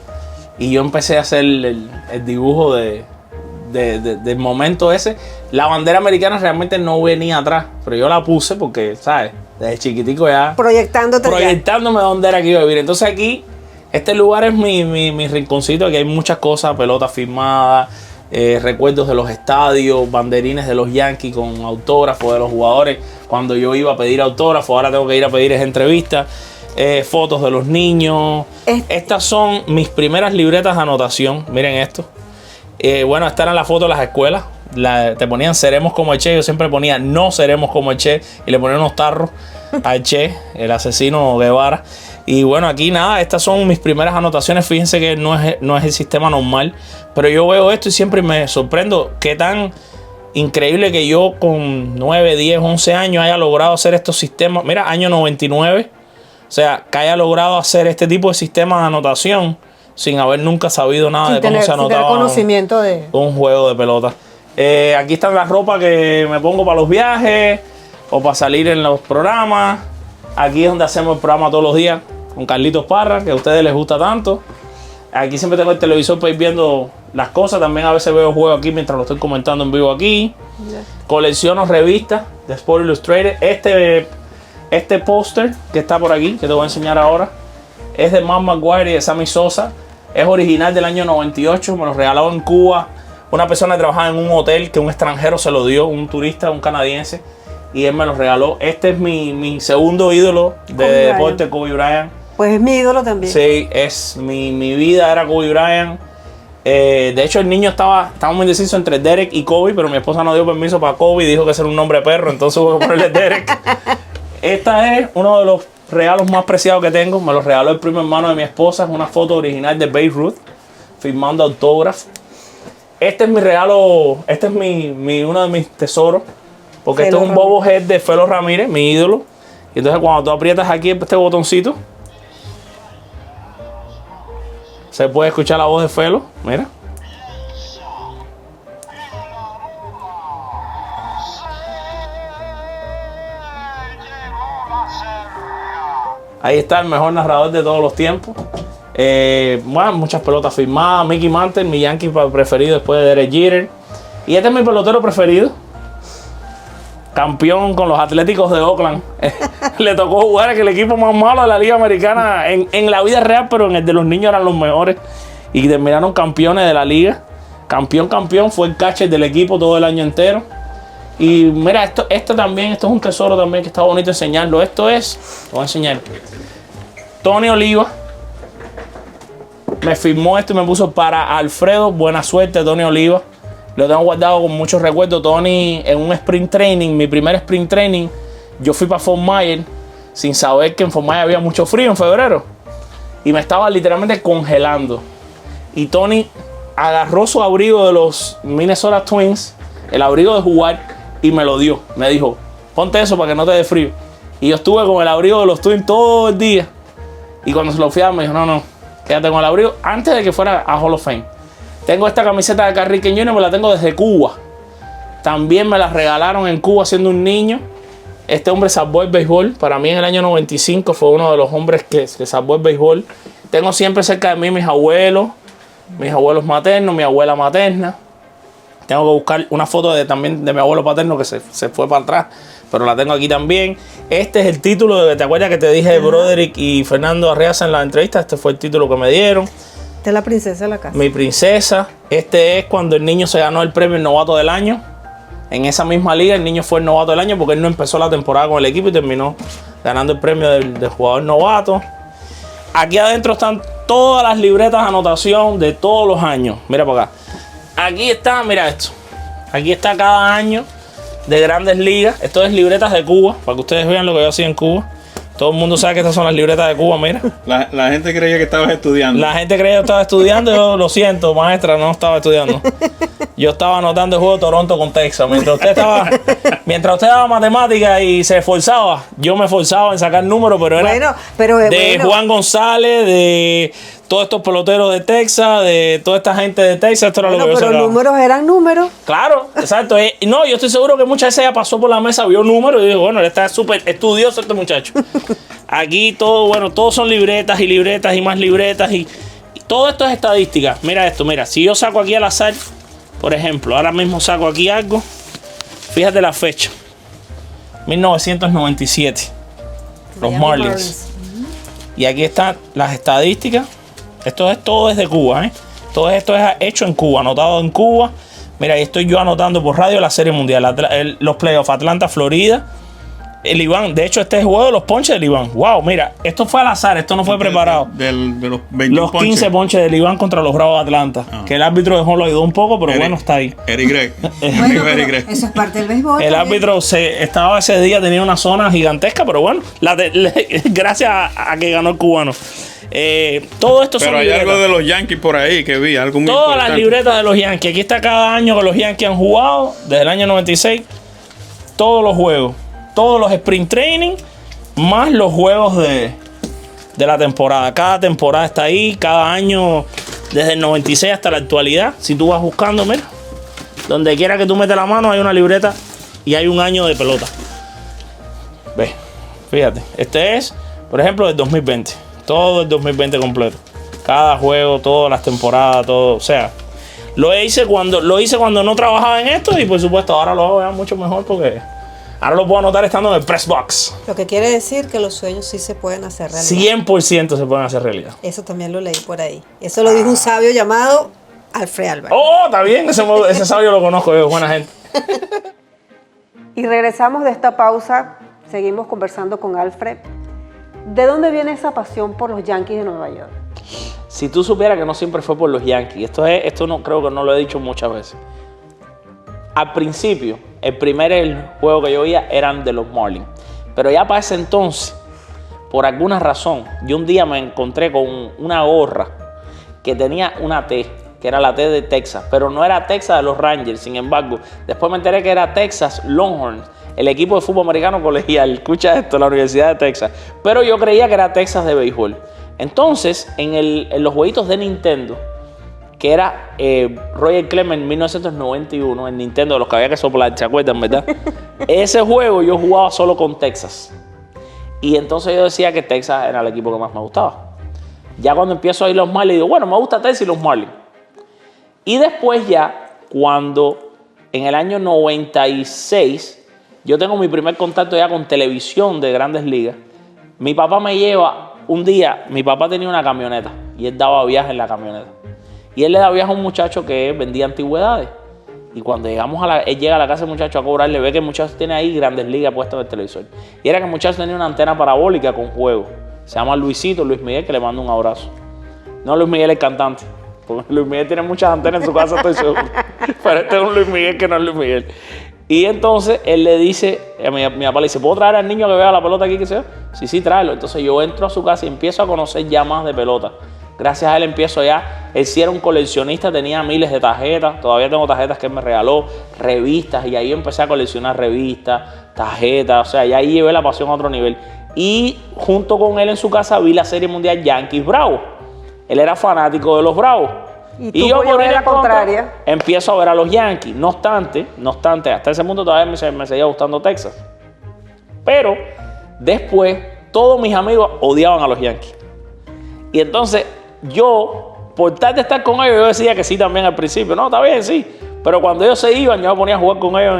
y yo empecé a hacer el dibujo del momento ese. La bandera americana realmente no venía atrás, pero yo la puse porque, ¿sabes? Desde chiquitico ya... Proyectándome dónde era que iba a vivir. Entonces aquí, este lugar es mi rinconcito. Aquí hay muchas cosas, pelotas firmadas, recuerdos de los estadios, banderines de los Yankees con autógrafos de los jugadores. Cuando yo iba a pedir autógrafos, ahora tengo que ir a pedir entrevistas. Fotos de los niños. Estas son mis primeras libretas de anotación. Miren esto. Bueno, esta era la foto de las escuelas. Te ponían seremos como el Che. Yo siempre ponía no seremos como el Che. Y le ponía unos tarros al Che, el asesino Guevara. Y bueno, aquí nada, estas son mis primeras anotaciones. Fíjense que no es el sistema normal. Pero yo veo esto y siempre me sorprendo qué tan increíble que yo con 9, 10, 11 años haya logrado hacer estos sistemas. Mira, año 99. O sea, que haya logrado hacer este tipo de sistema de anotación sin haber nunca sabido nada de cómo se anotaba conocimiento de un juego de pelota. Aquí está la ropa que me pongo para los viajes o para salir en los programas. Aquí es donde hacemos el programa todos los días con Carlitos Parra, que a ustedes les gusta tanto. Aquí siempre tengo el televisor para ir viendo las cosas. También a veces veo juegos aquí mientras lo estoy comentando en vivo aquí. Colecciono revistas de Sport Illustrated. Este póster que está por aquí, que te voy a enseñar ahora, es de Mark McGwire y de Sammy Sosa. Es original del año 98. Me lo regaló en Cuba una persona que trabajaba en un hotel que un extranjero se lo dio, un turista, un canadiense, y él me lo regaló. Este es mi segundo ídolo de deporte, Kobe Bryant. Pues es mi ídolo también. Sí, es mi vida era Kobe Bryant. De hecho, el niño estaba muy indeciso entre Derek y Kobe, pero mi esposa no dio permiso para Kobe y dijo que ese era un nombre de perro, entonces voy a ponerle Derek. Esta es uno de los regalos más preciados que tengo. Me lo regaló el primo hermano de mi esposa. Es una foto original de Babe Ruth firmando autógrafos. Este es mi regalo. Este es uno de mis tesoros. Porque este es un bobblehead de Felo Ramírez, mi ídolo. Y entonces cuando tú aprietas aquí este botoncito, se puede escuchar la voz de Felo. Mira. Ahí está el mejor narrador de todos los tiempos. Bueno, muchas pelotas firmadas. Mickey Mantle, mi Yankee preferido después de Derek Jeter. Y este es mi pelotero preferido. Campeón con los Atléticos de Oakland. Le tocó jugar en el equipo más malo de la Liga Americana en la vida real, pero en el de los niños eran los mejores. Y terminaron campeones de la liga. Campeón, fue el catcher del equipo todo el año entero. Y mira, esto también, esto es un tesoro también que está bonito enseñarlo. Esto es, lo voy a enseñar. Tony Oliva me firmó esto y me puso para Alfredo. Buena suerte, Tony Oliva. Lo tengo guardado con muchos recuerdos. Tony, en un sprint training, mi primer sprint training, yo fui para Fort Myers sin saber que en Fort Myers había mucho frío en febrero. Y me estaba literalmente congelando. Y Tony agarró su abrigo de los Minnesota Twins, el abrigo de jugar, y me lo dio. Me dijo, ponte eso para que no te dé frío. Y yo estuve con el abrigo de los Twins todo el día. Y cuando se lo fui a dar, me dijo, no, quédate con el abrigo antes de que fuera a Hall of Fame. Tengo esta camiseta de Carl Ripken Jr., me la tengo desde Cuba. También me la regalaron en Cuba siendo un niño. Este hombre salvó el béisbol. Para mí en el año 95 fue uno de los hombres que salvó el béisbol. Tengo siempre cerca de mí mis abuelos maternos, mi abuela materna. Tengo que buscar una foto también de mi abuelo paterno que se fue para atrás, pero la tengo aquí también. Este es el título, ¿te acuerdas que te dije de Broderick y Fernando Arreaza en la entrevista? Este fue el título que me dieron. Esta es la princesa de la casa. Mi princesa. Este es cuando el niño se ganó el premio novato del año. En esa misma liga el niño fue el novato del año porque él no empezó la temporada con el equipo y terminó ganando el premio del jugador novato. Aquí adentro están todas las libretas de anotación de todos los años. Mira para acá. aquí está, mira esto. Aquí está cada año de Grandes Ligas. Esto es libretas de Cuba, para que ustedes vean lo que yo hacía en Cuba. Todo el mundo sabe que estas son las libretas de Cuba, mira. La gente creía que estabas estudiando. La gente creía que yo estaba estudiando. Yo lo siento, maestra, no estaba estudiando. Yo estaba anotando el juego de Toronto con Texas. Mientras usted daba matemáticas y se esforzaba, yo me esforzaba en sacar números, pero era de Juan González, de todos estos peloteros de Texas, de toda esta gente de Texas. Esto era lo que yo pero sacaba. Los números eran números. Claro, exacto. No, yo estoy seguro que muchas veces ella pasó por la mesa, vio números y dijo, bueno, él está súper estudioso este muchacho. Aquí todo, bueno, todos son libretas y libretas y más libretas y todo esto es estadística. Mira esto, mira, si yo saco aquí al azar, por ejemplo, ahora mismo saco aquí algo, fíjate la fecha, 1997, los Marlins. Y aquí están las estadísticas. Todo es de Cuba, ¿eh? Todo esto es hecho en Cuba, anotado en Cuba. Mira, ahí estoy yo anotando por radio la Serie Mundial, los playoffs, Atlanta, Florida. El Iván, de hecho, este es el juego de los ponches del Iván. Wow, mira, esto fue al azar, esto no fue preparado. De los 20 los 15 ponches del Iván contra los Bravos de Atlanta. Que el árbitro dejó lo ayudó un poco, pero bueno, está ahí. Eric Gregg. Bueno, eso es parte del béisbol. El árbitro estaba ese día, tenía una zona gigantesca, pero bueno, gracias a que ganó el cubano. Todo esto son pero hay libretas. algo de los Yankees por ahí que vi, algo muy Todas importante. las libretas de los Yankees. Aquí está cada año que los Yankees han jugado, desde el año 96, todos los juegos. Todos los sprint training, más los juegos de la temporada. Cada temporada está ahí, cada año, desde el 96 hasta la actualidad. Si tú vas buscando, mira, donde quiera que tú metes la mano hay una libreta y hay un año de pelota. Ve, fíjate, este es, por ejemplo, del 2020. Todo el 2020 completo. Cada juego, todas las temporadas, todo. O sea, lo hice cuando no trabajaba en esto y por supuesto ahora lo hago ya mucho mejor porque ahora lo puedo anotar estando en el press box. Lo que quiere decir que los sueños sí se pueden hacer realidad. 100% se pueden hacer realidad. Eso también lo leí por ahí. Eso lo dijo un sabio llamado Alfred Álvarez. Oh, está bien, ese sabio lo conozco, es buena gente. Y regresamos de esta pausa, seguimos conversando con Alfred. ¿De dónde viene esa pasión por los Yankees de Nueva York? Si tú supieras que no siempre fue por los Yankees, esto no creo que no lo he dicho muchas veces. Al principio, el juego que yo veía eran de los Marlins. Pero ya para ese entonces, por alguna razón, yo un día me encontré con una gorra que tenía una T, que era la T de Texas, pero no era Texas de los Rangers. Sin embargo, después me enteré que era Texas Longhorns, el equipo de fútbol americano colegial. Escucha esto, la Universidad de Texas. Pero yo creía que era Texas de béisbol. Entonces, en los jueguitos de Nintendo, que era Roger Clemens en 1991, en Nintendo, de los que había que soplar, ¿se acuerdan, verdad? Ese juego yo jugaba solo con Texas. Y entonces yo decía que Texas era el equipo que más me gustaba. Ya cuando empiezo a ir los Marlins, digo, bueno, me gusta Texas y los Marlins. Y después ya, cuando en el año 96, yo tengo mi primer contacto ya con televisión de Grandes Ligas, mi papá me lleva un día, mi papá tenía una camioneta y él daba viaje en la camioneta. Y él le da viaje a un muchacho que vendía antigüedades. Y cuando él llega a la casa del muchacho a cobrarle, ve que el muchacho tiene ahí Grandes Ligas puesto en el televisor. Y era que el muchacho tenía una antena parabólica con juego. Se llama Luis Miguel, que le mando un abrazo. No Luis Miguel el cantante, porque Luis Miguel tiene muchas antenas en su casa, estoy seguro. Pero este es un Luis Miguel que no es Luis Miguel. Y entonces él le dice, mi papá le dice, ¿puedo traer al niño que vea la pelota aquí? Sí, tráelo. Entonces yo entro a su casa y empiezo a conocer ya más de pelota. Gracias a él empiezo ya. Él sí era un coleccionista, tenía miles de tarjetas. Todavía tengo tarjetas que él me regaló, revistas. Y ahí empecé a coleccionar revistas, tarjetas. O sea, ya ahí llevé la pasión a otro nivel. Y junto con él en su casa vi la Serie Mundial Yankees Bravos. Él era fanático de los Bravos. Y yo por ir la contraria empiezo a ver a los Yankees. No obstante, hasta ese punto todavía me seguía gustando Texas. Pero después todos mis amigos odiaban a los Yankees. Y entonces yo, por tal de estar con ellos, yo decía que sí también al principio. No, está bien, sí. Pero cuando ellos se iban, yo me ponía a jugar con ellos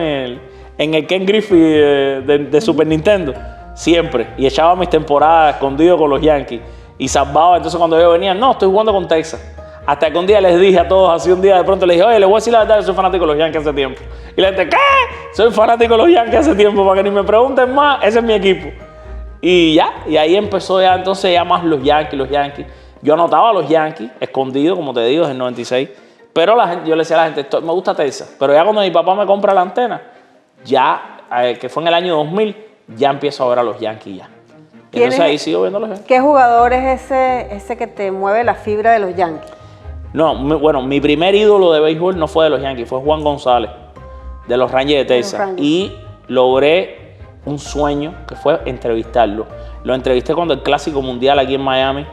en el Ken Griffey de Super Nintendo. Siempre. Y echaba mis temporadas escondido con los Yankees. Y salvaba. Entonces cuando ellos venían, no, estoy jugando con Texas. Hasta que un día les dije a todos, así un día de pronto les dije, oye, les voy a decir la verdad, yo soy fanático de los Yankees hace tiempo. Y la gente, ¿qué? Soy fanático de los Yankees hace tiempo, para que ni me pregunten más, ese es mi equipo. Y ya, y ahí empezó ya entonces ya más los Yankees. Yo anotaba a los Yankees, escondido, como te digo, desde el 96. Pero yo le decía a la gente, me gusta Texas. Pero ya cuando mi papá me compra la antena, ya, que fue en el año 2000, ya empiezo a ver a los Yankees ya. Entonces ahí sigo viendo a los Yankees. ¿Qué jugador es ese que te mueve la fibra de los Yankees? No, bueno, mi primer ídolo de béisbol no fue de los Yankees, fue Juan González, de los Rangers de Texas. Y logré un sueño que fue entrevistarlo. Lo entrevisté cuando el Clásico Mundial aquí en Miami.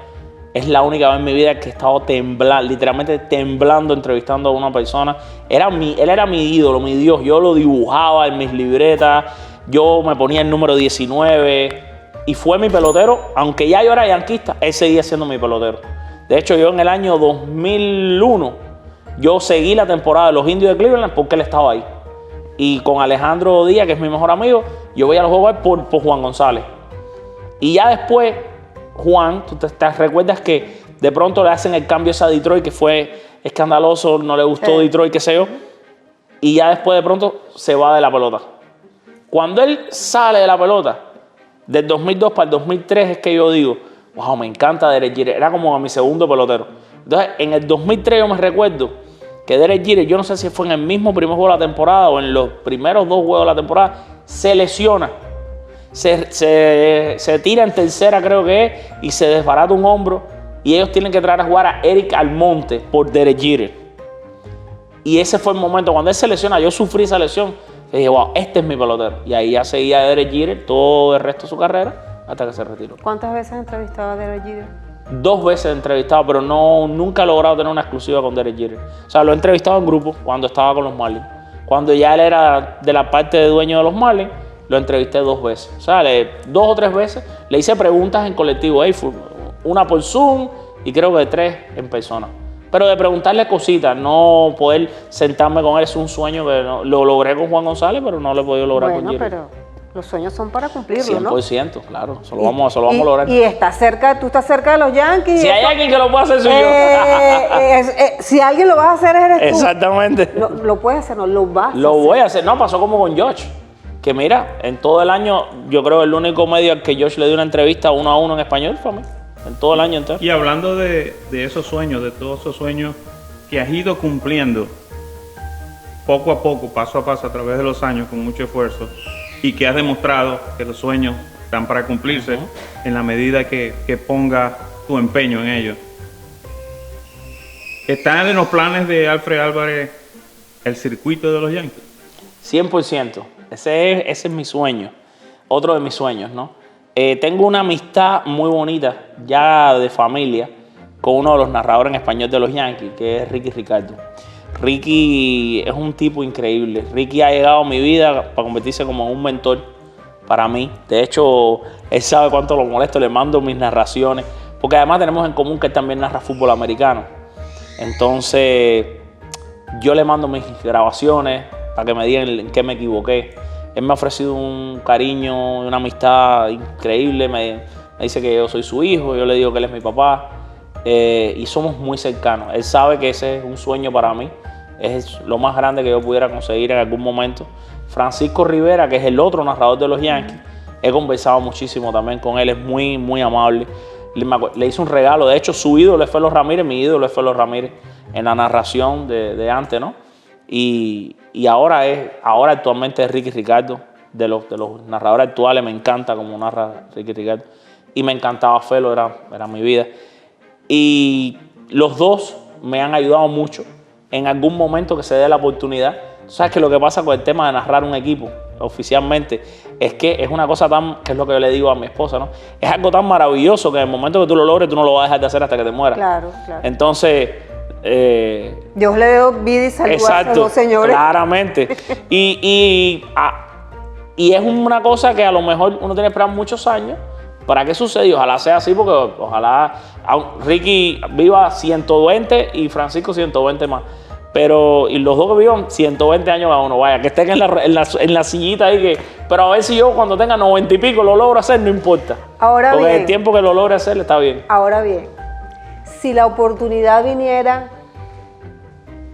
Es la única vez en mi vida que he estado temblando, literalmente temblando, entrevistando a una persona. Él era mi ídolo, mi Dios. Yo lo dibujaba en mis libretas. Yo me ponía el número 19. Y fue mi pelotero, aunque ya yo era yanquista, él seguía siendo mi pelotero. De hecho, yo en el año 2001, yo seguí la temporada de los Indios de Cleveland porque él estaba ahí. Y con Alejandro Díaz, que es mi mejor amigo, yo veía los juegos por Juan González. Y ya después, Juan, tú te recuerdas que de pronto le hacen el cambio a Detroit, que fue escandaloso, no le gustó Detroit, qué sé yo. Y ya después de pronto se va de la pelota. Cuando él sale de la pelota, del 2002 para el 2003 es que yo digo, wow, me encanta Derek Jeter. Era como mi segundo pelotero. Entonces, en el 2003 yo me recuerdo que Derek Jeter, yo no sé si fue en el mismo primer juego de la temporada o en los primeros 2 juegos de la temporada, se lesiona. Se tira en tercera, creo que es, y se desbarata un hombro. Y ellos tienen que traer a jugar a Eric Almonte por Derek Jeter. Y ese fue el momento, cuando él se lesiona, yo sufrí esa lesión. Y dije, wow, este es mi pelotero. Y ahí ya seguía Derek Jeter todo el resto de su carrera hasta que se retiró. ¿Cuántas veces has entrevistado a Derek Jeter? 2 veces he entrevistado, pero nunca he logrado tener una exclusiva con Derek Jeter. O sea, lo he entrevistado en grupo cuando estaba con los Marlins. Cuando ya él era de la parte de dueño de los Marlins, lo entrevisté 2 veces. O sea, 2 o 3 veces le hice preguntas en colectivo. Una por Zoom y creo que 3 en persona. Pero de preguntarle cositas, no poder sentarme con él, es un sueño que lo logré con Juan González, pero no lo he podido lograr con Jeter. Pero los sueños son para cumplirlos, 100%, ¿no? Claro, eso lo vamos a lograr. Y tú estás cerca de los Yankees. Si hay alguien que lo pueda hacer, soy yo. Si alguien lo vas a hacer, eres tú. Exactamente. Lo puedes hacer, no lo vas a hacer. Lo voy a hacer. No, pasó como con Josh. Que mira, en todo el año, yo creo que el único medio al que Josh le dio una entrevista 1 a 1 en español fue a mí. En todo el año entero. Y hablando de esos sueños, de todos esos sueños que has ido cumpliendo poco a poco, paso a paso, a través de los años, con mucho esfuerzo, y que has demostrado que los sueños están para cumplirse en la medida que pongas tu empeño en ellos. ¿Están en los planes de Alfred Álvarez el circuito de los Yankees? 100%. Ese es mi sueño. Otro de mis sueños, ¿no? Tengo una amistad muy bonita, ya de familia, con uno de los narradores en español de los Yankees, que es Ricky Ricardo. Ricky es un tipo increíble. Ricky ha llegado a mi vida para convertirse como un mentor para mí. De hecho, él sabe cuánto lo molesto, le mando mis narraciones, porque además tenemos en común que él también narra fútbol americano. Entonces, yo le mando mis grabaciones para que me digan en qué me equivoqué. Él me ha ofrecido un cariño, una amistad increíble. Me dice que yo soy su hijo, yo le digo que él es mi papá. Y somos muy cercanos. Él sabe que ese es un sueño para mí. Es lo más grande que yo pudiera conseguir en algún momento. Francisco Rivera, que es el otro narrador de los Yankees, he conversado muchísimo también con él. Es muy, muy amable. Le hice un regalo. De hecho, su ídolo es Felo Ramírez. Mi ídolo es Felo Ramírez en la narración de antes, ¿no? Y ahora actualmente es Ricky Ricardo, de los narradores actuales. Me encanta como narra Ricky Ricardo. Y me encantaba Felo, era mi vida. Y los dos me han ayudado mucho en algún momento que se dé la oportunidad. ¿Sabes que lo que pasa con el tema de narrar un equipo oficialmente es que es una cosa que es lo que yo le digo a mi esposa, ¿no? Es algo tan maravilloso que en el momento que tú lo logres, tú no lo vas a dejar de hacer hasta que te mueras. Claro. Entonces, Dios le dio vida y salud a esos dos señores. Claramente. Y es una cosa que a lo mejor uno tiene que esperar muchos años para que suceda. Y ojalá sea así, porque ojalá Ricky viva 120 y Francisco 120 más. Y los dos que vivan 120 años cada uno, vaya, que estén en la sillita ahí. Pero a ver si yo cuando tenga 90 y pico lo logro hacer, no importa. Porque el tiempo que lo logre hacer está bien. Ahora bien, si la oportunidad viniera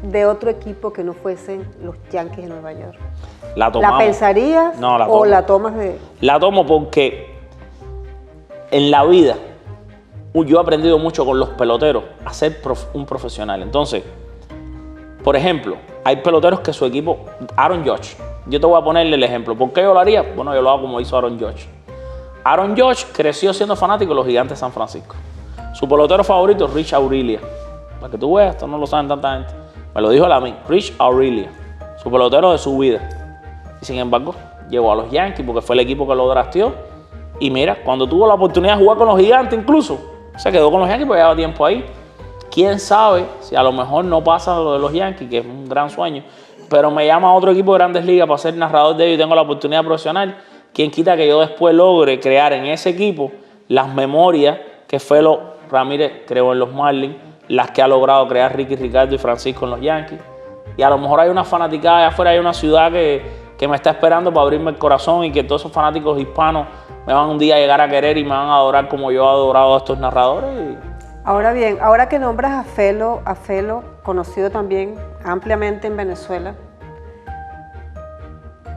de otro equipo que no fuesen los Yankees de Nueva York, ¿la pensarías? No, la tomo. ¿O la tomas de...? La tomo porque en la vida yo he aprendido mucho con los peloteros a ser un profesional. Entonces, Por ejemplo, hay peloteros que su equipo, Aaron Judge, yo te voy a ponerle el ejemplo. ¿Por qué yo lo haría? Bueno, yo lo hago como hizo Aaron Judge. Aaron Judge creció siendo fanático de los Gigantes de San Francisco. Su pelotero favorito es Rich Aurelia. Para que tú veas, esto no lo saben tanta gente. Me lo dijo él a mí, Rich Aurelia, su pelotero de su vida. Y sin embargo, llegó a los Yankees porque fue el equipo que lo drafteó. Y mira, cuando tuvo la oportunidad de jugar con los Gigantes incluso, se quedó con los Yankees porque llevaba tiempo ahí. Quién sabe si a lo mejor no pasa lo de los Yankees, que es un gran sueño, pero me llama a otro equipo de Grandes Ligas para ser narrador de ellos y tengo la oportunidad profesional. Quién quita que yo después logre crear en ese equipo las memorias que Felo Ramírez creó en los Marlins, las que ha logrado crear Ricky Ricardo y Francisco en los Yankees. Y a lo mejor hay una fanaticada allá afuera, hay una ciudad que me está esperando para abrirme el corazón y que todos esos fanáticos hispanos me van un día a llegar a querer y me van a adorar como yo he adorado a estos narradores. Ahora bien, ahora que nombras a Felo, conocido también ampliamente en Venezuela,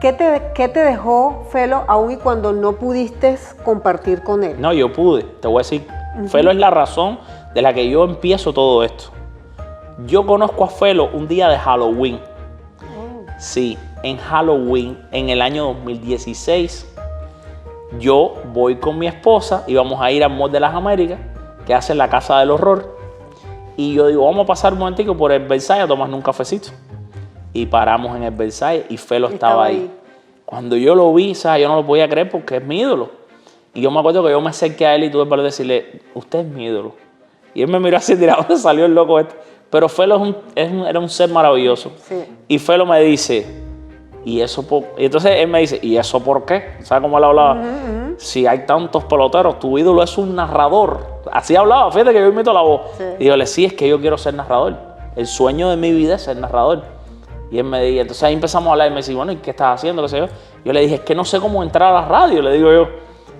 ¿qué te dejó Felo aún y cuando no pudiste compartir con él? No, yo pude, te voy a decir. Felo es la razón de la que yo empiezo todo esto. Yo conozco a Felo un día de Halloween. Sí, en Halloween, en el año 2016, yo voy con mi esposa y vamos a ir al Mall de las Américas, que hace la Casa del Horror. Y yo digo, vamos a pasar un momentico por el Versailles a tomarnos un cafecito. Y paramos en el Versailles y Felo estaba ahí. Cuando yo lo vi, ¿sabes? Yo no lo podía creer porque es mi ídolo. Y yo me acuerdo que yo me acerqué a él y tuve para decirle, usted es mi ídolo. Y él me miró así, dirá, ¿dónde salió el loco este? Pero Felo era un ser maravilloso. Sí. Y Felo me dice, y entonces él me dice, ¿y eso por qué? ¿Sabes cómo él hablaba? Si hay tantos peloteros, tu ídolo es un narrador. Así hablaba, fíjate que yo imito la voz. Sí. Y yo le sí, es que yo quiero ser narrador. El sueño de mi vida es ser narrador. Y él me dice, entonces ahí empezamos a hablar y me dice, bueno, ¿y qué estás haciendo? ¿Qué sé yo? Yo le dije, es que no sé cómo entrar a la radio, le digo yo.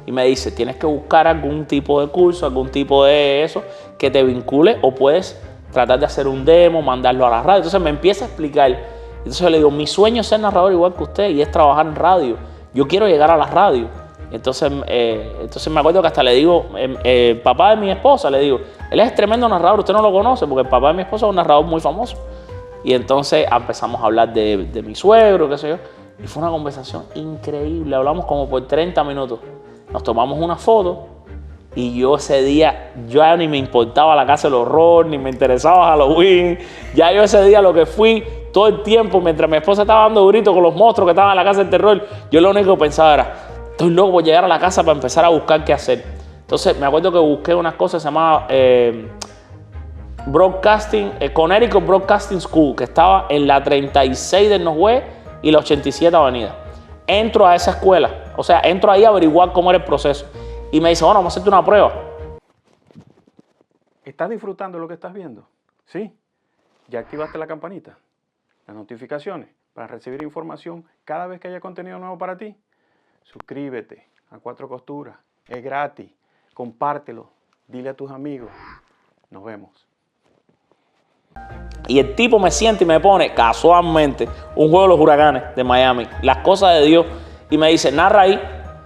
Y me dice, tienes que buscar algún tipo de curso, algún tipo de eso que te vincule o puedes tratar de hacer un demo, mandarlo a la radio. Entonces me empieza a explicar. Entonces yo le digo, mi sueño es ser narrador igual que usted y es trabajar en radio. Yo quiero llegar a la radio. Entonces me acuerdo que hasta le digo, el papá de mi esposa, le digo, él es tremendo narrador, usted no lo conoce porque el papá de mi esposa es un narrador muy famoso. Y entonces empezamos a hablar de mi suegro, qué sé yo. Y fue una conversación increíble, hablamos como por 30 minutos. Nos tomamos una foto y yo ese día, ya ni me importaba la Casa del Horror, ni me interesaba Halloween. Ya yo ese día lo que fui todo el tiempo, mientras mi esposa estaba dando gritos con los monstruos que estaban en la Casa del Terror, yo lo único que pensaba era, estoy loco por llegar a la casa para empezar a buscar qué hacer. Entonces me acuerdo que busqué unas cosas, se llamaba Connecticut Broadcasting School, que estaba en la 36 del Northwest y la 87 Avenida. Entro a esa escuela, o sea, entro ahí a averiguar cómo era el proceso. Y me dice, bueno, vamos a hacerte una prueba. ¿Estás disfrutando lo que estás viendo? ¿Sí? ¿Ya activaste la campanita? Las notificaciones para recibir información cada vez que haya contenido nuevo para ti. Suscríbete a Cuatro Costuras. Es gratis. Compártelo. Dile a tus amigos. Nos vemos. Y el tipo me siente y me pone, casualmente, un juego de los Huracanes de Miami. Las cosas de Dios. Y me dice, narra ahí.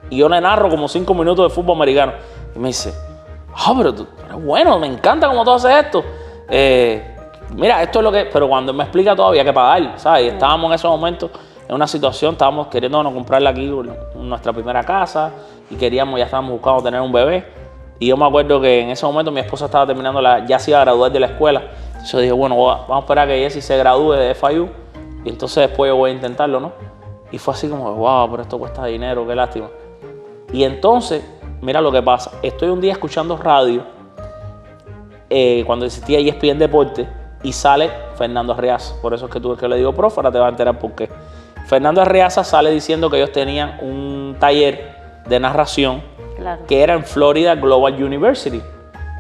Y yo le narro como 5 minutos de fútbol americano. Y me dice, pero tú eres bueno, me encanta cómo tú haces esto. Mira, esto es lo que... Pero cuando me explica todo, había que pagar, ¿sabes? Y estábamos en ese momento en una situación, estábamos queriéndonos comprarle aquí nuestra primera casa y ya estábamos buscando tener un bebé. Y yo me acuerdo que en ese momento mi esposa estaba terminando, ya se iba a graduar de la escuela. Entonces yo dije, bueno, vamos a esperar a que Jessie se gradúe de FIU y entonces después yo voy a intentarlo, ¿no? Y fue así como, wow, pero esto cuesta dinero, qué lástima. Y entonces, mira lo que pasa. Estoy un día escuchando radio cuando existía ESPN Deporte y sale Fernando Arriaza. Por eso es que tú que le digo, profe, ahora te vas a enterar por qué. Fernando Arriaza sale diciendo que ellos tenían un taller de narración que era en Florida Global University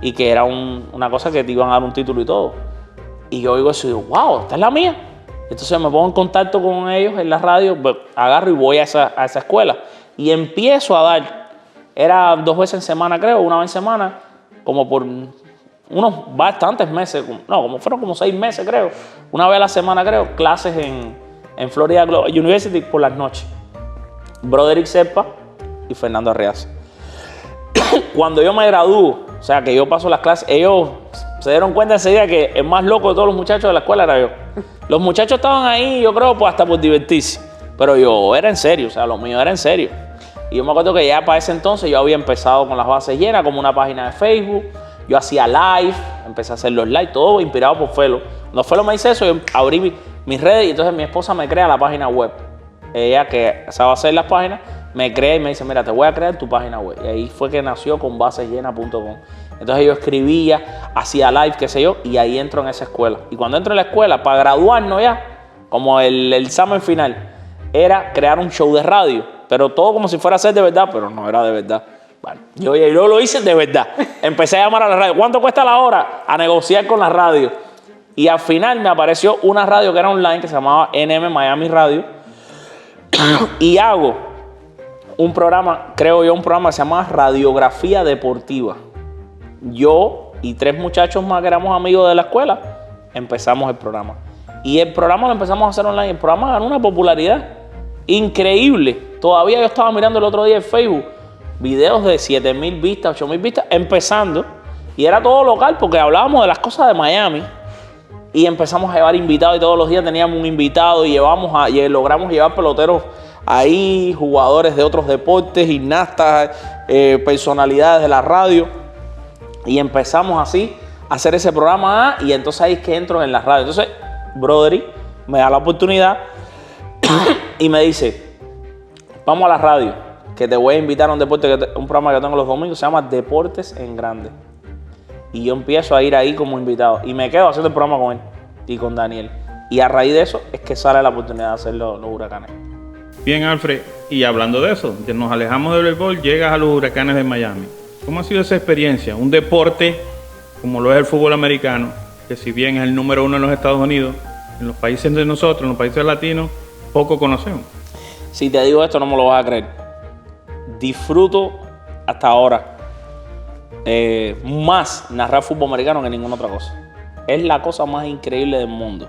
y que era una cosa que te iban a dar un título y todo. Y yo oigo eso y digo, wow, esta es la mía. Entonces me pongo en contacto con ellos en la radio, agarro y voy a esa escuela. Y empiezo a dar, era 2 veces en semana creo, 1 vez en semana, como por unos bastantes meses, fueron como 6 meses creo, 1 vez a la semana creo, clases en Florida Global University por las noches. Broderick Serpa y Fernando Arriaza. Cuando yo me gradúo, o sea que yo paso las clases, ellos se dieron cuenta enseguida que el más loco de todos los muchachos de la escuela era yo. Los muchachos estaban ahí, yo creo, pues hasta por divertirse. Pero yo era en serio, o sea, lo mío era en serio. Y yo me acuerdo que ya para ese entonces yo había empezado con las bases llenas, como una página de Facebook. Yo hacía live, empecé a hacer los live, todo inspirado por Felo. Cuando Felo me dice eso, yo abrí mis redes y entonces mi esposa me crea la página web. Ella, que sabe hacer las páginas, me crea y me dice, mira, te voy a crear tu página web. Y ahí fue que nació con basesllenas.com. Entonces yo escribía, hacía live, qué sé yo, y ahí entro en esa escuela. Y cuando entro en la escuela, para graduarnos ya, como el examen final, era crear un show de radio. Pero todo como si fuera a ser de verdad, pero no era de verdad. Bueno, yo lo hice de verdad. Empecé a llamar a la radio. ¿Cuánto cuesta la hora? A negociar con la radio. Y al final me apareció una radio que era online, que se llamaba NM Miami Radio. Y hago un programa, creo yo, un programa que se llama Radiografía Deportiva. Yo y 3 muchachos más que éramos amigos de la escuela, empezamos el programa. Y el programa lo empezamos a hacer online. El programa ganó una popularidad increíble. Todavía yo estaba mirando el otro día en Facebook videos de 7,000 vistas, 8,000 vistas, empezando. Y era todo local porque hablábamos de las cosas de Miami. Y empezamos a llevar invitados y todos los días teníamos un invitado y logramos llevar peloteros ahí, jugadores de otros deportes, gimnastas, personalidades de la radio. Y empezamos así a hacer ese programa y entonces ahí es que entro en la radio. Entonces, Broderick me da la oportunidad y me dice, vamos a la radio, que te voy a invitar a un programa que tengo los domingos, se llama Deportes en Grande. Y yo empiezo a ir ahí como invitado y me quedo haciendo el programa con él y con Daniel. Y a raíz de eso es que sale la oportunidad de hacer los Huracanes. Bien, Alfred, y hablando de eso, que nos alejamos del béisbol, llegas a los Huracanes de Miami. ¿Cómo ha sido esa experiencia? Un deporte como lo es el fútbol americano, que si bien es el número 1 en los Estados Unidos, en los países de nosotros, en los países latinos, poco conocemos. Si te digo esto, no me lo vas a creer. Disfruto hasta ahora más narrar fútbol americano que ninguna otra cosa. Es la cosa más increíble del mundo.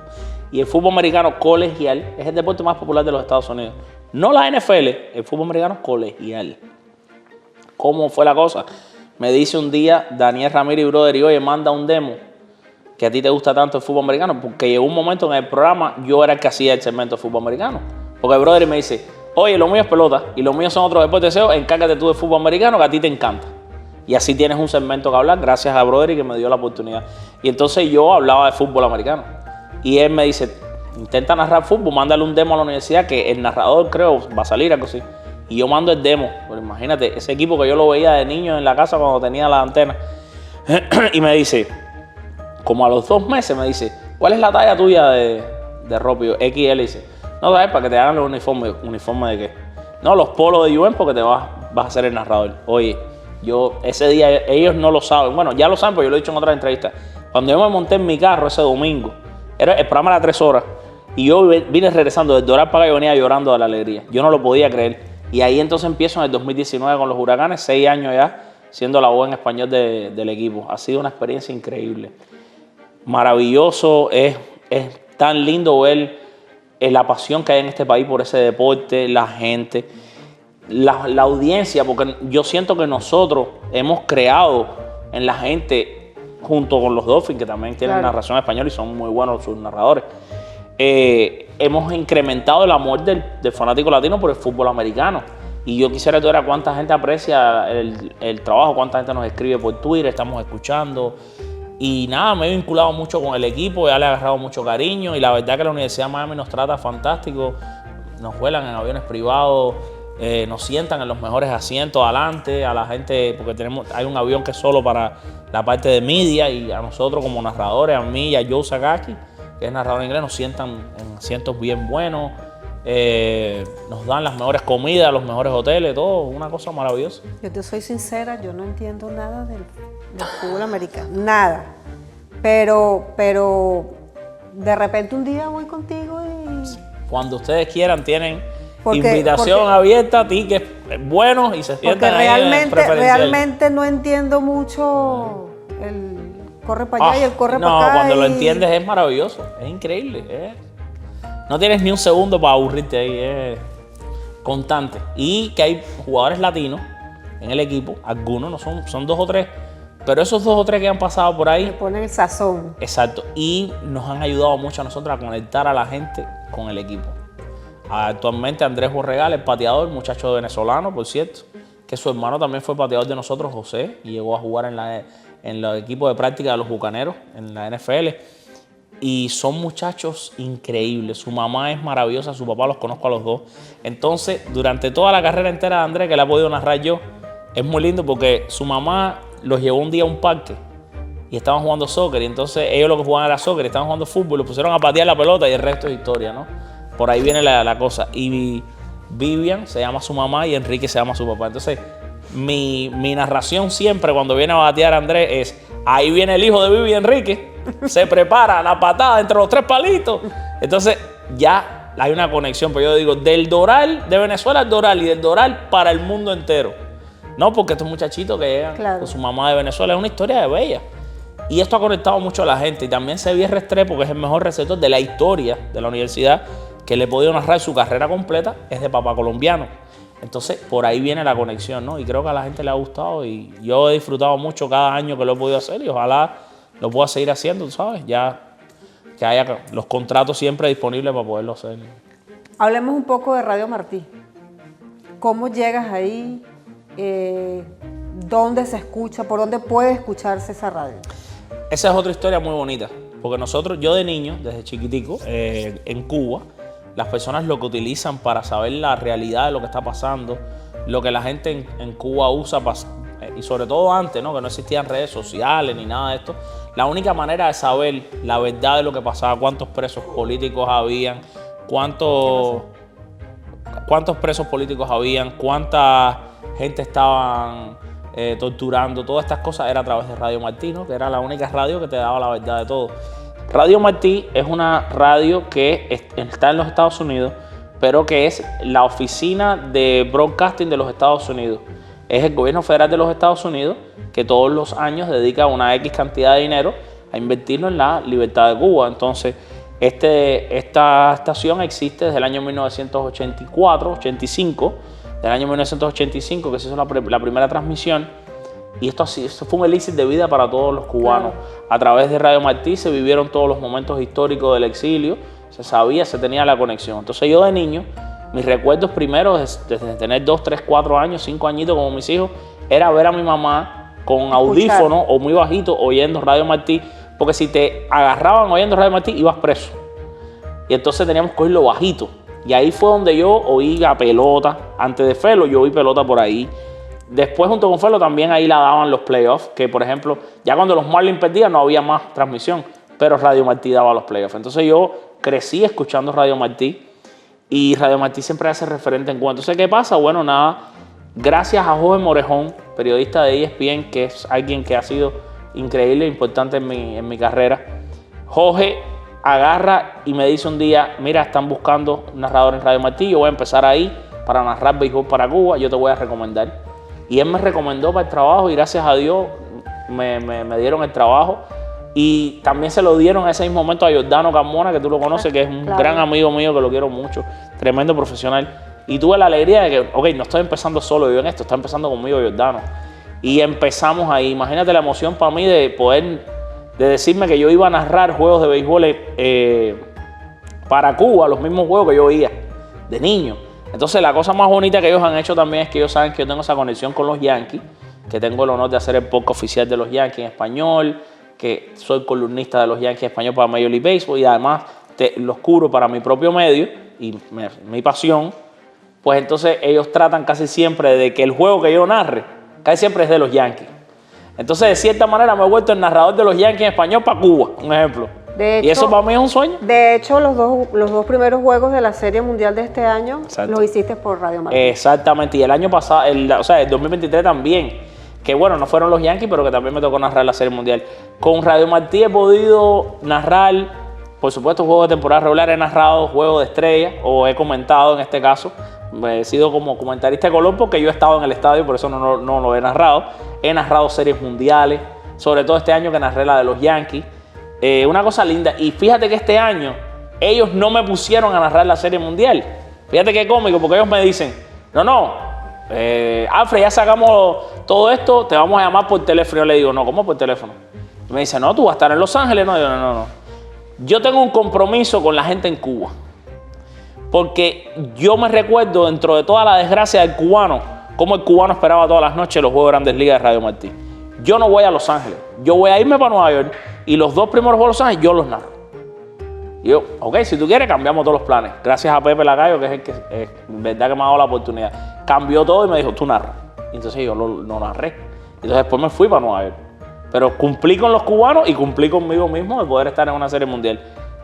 Y el fútbol americano colegial es el deporte más popular de los Estados Unidos. No la NFL, el fútbol americano colegial. ¿Cómo fue la cosa? Me dice un día Daniel Ramírez y Brother, y oye, manda un demo que a ti te gusta tanto el fútbol americano, porque llegó un momento en el programa, yo era el que hacía el segmento de fútbol americano. Porque el Brother me dice, oye, lo mío es pelota y lo mío son otros deportes, encárgate tú de fútbol americano que a ti te encanta. Y así tienes un segmento que hablar, gracias a Brother que me dio la oportunidad. Y entonces yo hablaba de fútbol americano. Y él me dice, intenta narrar fútbol, mándale un demo a la universidad, que el narrador creo va a salir algo así. Y yo mando el demo. Pero imagínate, ese equipo que yo lo veía de niño en la casa cuando tenía la antena. Y me dice, como a los 2 meses, me dice, ¿cuál es la talla tuya de ropa? Y yo, XL, dice, no, ¿sabes? Para que te hagan los uniformes. ¿Uniforme de qué? No, los polos de UN porque te vas a ser el narrador. Oye, yo ese día, ellos no lo saben. Bueno, ya lo saben, pero yo lo he dicho en otras entrevistas. Cuando yo me monté en mi carro ese domingo, el programa era 3 horas. Y yo vine regresando del Doral para acá y venía llorando de la alegría. Yo no lo podía creer. Y ahí entonces empiezo en el 2019 con los Huracanes, 6 años ya, siendo la voz en español del equipo. Ha sido una experiencia increíble. Maravilloso, es tan lindo ver la pasión que hay en este país por ese deporte, la gente, la audiencia, porque yo siento que nosotros hemos creado en la gente, junto con los Dolphins, que también tienen narración española y son muy buenos sus narradores, hemos incrementado el amor del fanático latino por el fútbol americano. Y yo quisiera ver a cuánta gente aprecia el trabajo, cuánta gente nos escribe por Twitter, estamos escuchando. Y nada, me he vinculado mucho con el equipo, ya le he agarrado mucho cariño. Y la verdad que la Universidad de Miami nos trata fantástico. Nos vuelan en aviones privados, nos sientan en los mejores asientos adelante a la gente, porque hay un avión que es solo para la parte de media, y a nosotros como narradores, a mí y a Joe Sagaki, que es narrador en inglés, nos sientan en asientos bien buenos, nos dan las mejores comidas, los mejores hoteles, todo, una cosa maravillosa. Yo te soy sincera, yo no entiendo nada del fútbol americano, nada. Pero de repente un día voy contigo y... Cuando ustedes quieran tienen invitación abierta, tickets buenos y se sientan ahí en el preferencial. Realmente no entiendo mucho el corre para allá y el corre para acá. No, cuando lo entiendes es maravilloso, es increíble. No tienes ni un segundo para aburrirte ahí, es constante. Y que hay jugadores latinos en el equipo, algunos, no son 2 o 3, Pero esos 2 o 3 que han pasado por ahí, Le ponen el sazón. exacto, y nos han ayudado mucho a nosotros a conectar a la gente con el equipo. Actualmente Andrés Borregal, el pateador, muchacho venezolano, por cierto, que su hermano también fue pateador de nosotros, José, y llegó a jugar en el equipo de práctica de los Bucaneros, en la NFL. Y son muchachos increíbles. Su mamá es maravillosa, su papá los conozco a los dos. Entonces, durante toda la carrera entera de Andrés, que la he podido narrar yo, es muy lindo porque su mamá los llevó un día a un parque y estaban jugando soccer. Y entonces ellos lo que jugaban era soccer, estaban jugando fútbol, los pusieron a patear la pelota y el resto es historia, ¿no? Por ahí viene la cosa. Y Vivian se llama su mamá y Enrique se llama su papá. Entonces, mi narración siempre cuando viene a batear Andrés es: ahí viene el hijo de Vivi, Enrique, se prepara la patada entre los 3 palitos. Entonces ya hay una conexión, pero yo digo, del Doral, de Venezuela al Doral y del Doral para el mundo entero. No, porque estos muchachitos que llegan con su mamá de Venezuela es una historia de bella. Y esto ha conectado mucho a la gente. Y también Xavier Restrepo, que es el mejor receptor de la historia de la universidad, que le he podido narrar su carrera completa, es de papá colombiano. Entonces, por ahí viene la conexión, ¿no? Y creo que a la gente le ha gustado y yo he disfrutado mucho cada año que lo he podido hacer y ojalá lo pueda seguir haciendo, ¿sabes? Ya que haya los contratos siempre disponibles para poderlo hacer. Hablemos un poco de Radio Martí. ¿Cómo llegas ahí? ¿Dónde se escucha? ¿Por dónde puede escucharse esa radio? Esa es otra historia muy bonita, porque yo de niño, desde chiquitico, en Cuba, las personas lo que utilizan para saber la realidad de lo que está pasando, lo que la gente en Cuba usa, y sobre todo antes, ¿no? Que no existían redes sociales ni nada de esto, la única manera de saber la verdad de lo que pasaba, cuántos presos políticos habían, cuántos presos políticos habían, cuánta gente estaban torturando, todas estas cosas era a través de Radio Martí, ¿no? Que era la única radio que te daba la verdad de todo. Radio Martí es una radio que está en los Estados Unidos, pero que es la oficina de broadcasting de los Estados Unidos. Es el gobierno federal de los Estados Unidos que todos los años dedica una X cantidad de dinero a invertirlo en la libertad de Cuba. Entonces, esta estación existe desde el año 1985, del año 1985 que se hizo la primera transmisión. Y esto fue un elixir de vida para todos los cubanos. A través de Radio Martí se vivieron todos los momentos históricos del exilio, se sabía, se tenía la conexión. Entonces yo de niño, mis recuerdos primeros, desde tener 2, 3, 4 años, 5 añitos como mis hijos, era ver a mi mamá con audífonos o muy bajito oyendo Radio Martí, porque si te agarraban oyendo Radio Martí ibas preso. Y entonces teníamos que oírlo bajito. Y ahí fue donde yo oí la pelota. Antes de Felo yo oí pelota por ahí. Después, junto con Felo, también ahí la daban los playoffs, que por ejemplo, ya cuando los Marlins perdían no había más transmisión, pero Radio Martí daba los playoffs. Entonces yo crecí escuchando Radio Martí y Radio Martí siempre hace referente en Cuba. Entonces, ¿qué pasa? Bueno, nada, gracias a Jorge Morejón, periodista de ESPN, que es alguien que ha sido increíble e importante en mi carrera. Jorge agarra y me dice un día, mira, están buscando un narrador en Radio Martí, yo voy a empezar ahí para narrar béisbol para Cuba, yo te voy a recomendar. Y él me recomendó para el trabajo y gracias a Dios me dieron el trabajo. Y también se lo dieron en ese mismo momento a Giordano Carmona, que tú lo conoces, que es un gran amigo mío, que lo quiero mucho, tremendo profesional. Y tuve la alegría de que, ok, no estoy empezando solo yo en esto, está empezando conmigo Giordano. Y empezamos ahí. Imagínate la emoción para mí de poder, de decirme que yo iba a narrar juegos de béisbol para Cuba, los mismos juegos que yo veía de niño. Entonces la cosa más bonita que ellos han hecho también es que ellos saben que yo tengo esa conexión con los Yankees, que tengo el honor de hacer el podcast oficial de los Yankees en español, que soy columnista de los Yankees en español para Major League Baseball y además los cubro para mi propio medio y mi pasión. Pues entonces ellos tratan casi siempre de que el juego que yo narre casi siempre es de los Yankees. Entonces de cierta manera me he vuelto el narrador de los Yankees en español para Cuba, un ejemplo. De hecho, y eso para mí es un sueño. De hecho, los dos primeros juegos de la Serie Mundial de este año los hiciste por Radio Martí. Exactamente, y el año pasado, el 2023 también, que bueno, no fueron los Yankees, pero que también me tocó narrar la Serie Mundial. Con Radio Martí he podido narrar, por supuesto, juegos de temporada regular, he narrado juegos de estrellas, o he comentado en este caso, he sido como comentarista de color porque yo he estado en el estadio, por eso no lo he narrado. He narrado series mundiales, sobre todo este año que narré la de los Yankees. Una cosa linda, y fíjate que este año ellos no me pusieron a narrar la Serie Mundial. Fíjate qué cómico, porque ellos me dicen, no, Alfred, ya sacamos todo esto te vamos a llamar por teléfono. Yo le digo, no, ¿cómo por teléfono? Y me dice, no, tú vas a estar en Los Ángeles. No, yo, no. Yo tengo un compromiso con la gente en Cuba. Porque yo me recuerdo, dentro de toda la desgracia del cubano, cómo el cubano esperaba todas las noches los Juegos de Grandes Ligas de Radio Martí. Yo no voy a Los Ángeles. Yo voy a irme para Nueva York y los 2 primeros Juegos de Los Ángeles yo los narro. Y yo, ok, si tú quieres, cambiamos todos los planes. Gracias a Pepe Lacayo, que es el que verdad que me ha dado la oportunidad. Cambió todo y me dijo, tú narras. Y entonces yo lo narré. Entonces después me fui para Nueva York. Pero cumplí con los cubanos y cumplí conmigo mismo de poder estar en una serie mundial.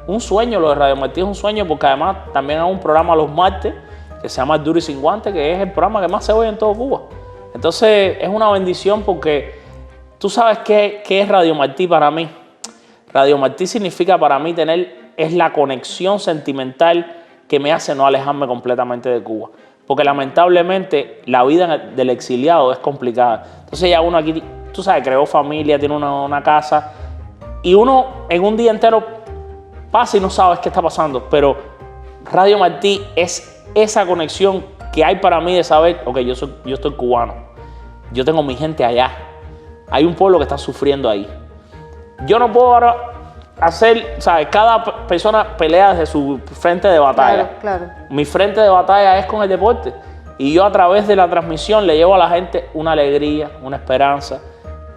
Un sueño, lo de Radio Martí es un sueño, porque además también hay un programa los martes que se llama Duro y Sin Guante, que es el programa que más se oye en todo Cuba. Entonces es una bendición, porque tú sabes qué es Radio Martí para mí. Radio Martí significa para mí es la conexión sentimental que me hace no alejarme completamente de Cuba. Porque lamentablemente la vida del exiliado es complicada. Entonces ya uno aquí, tú sabes, creó familia, tiene una casa, y uno en un día entero pasa y no sabes qué está pasando. Pero Radio Martí es esa conexión que hay para mí de saber, ok, yo estoy cubano, yo tengo mi gente allá, hay un pueblo que está sufriendo ahí. Yo no puedo ahora hacer, ¿sabes? Cada persona pelea desde su frente de batalla. Claro. Mi frente de batalla es con el deporte. Y yo, a través de la transmisión, le llevo a la gente una alegría, una esperanza,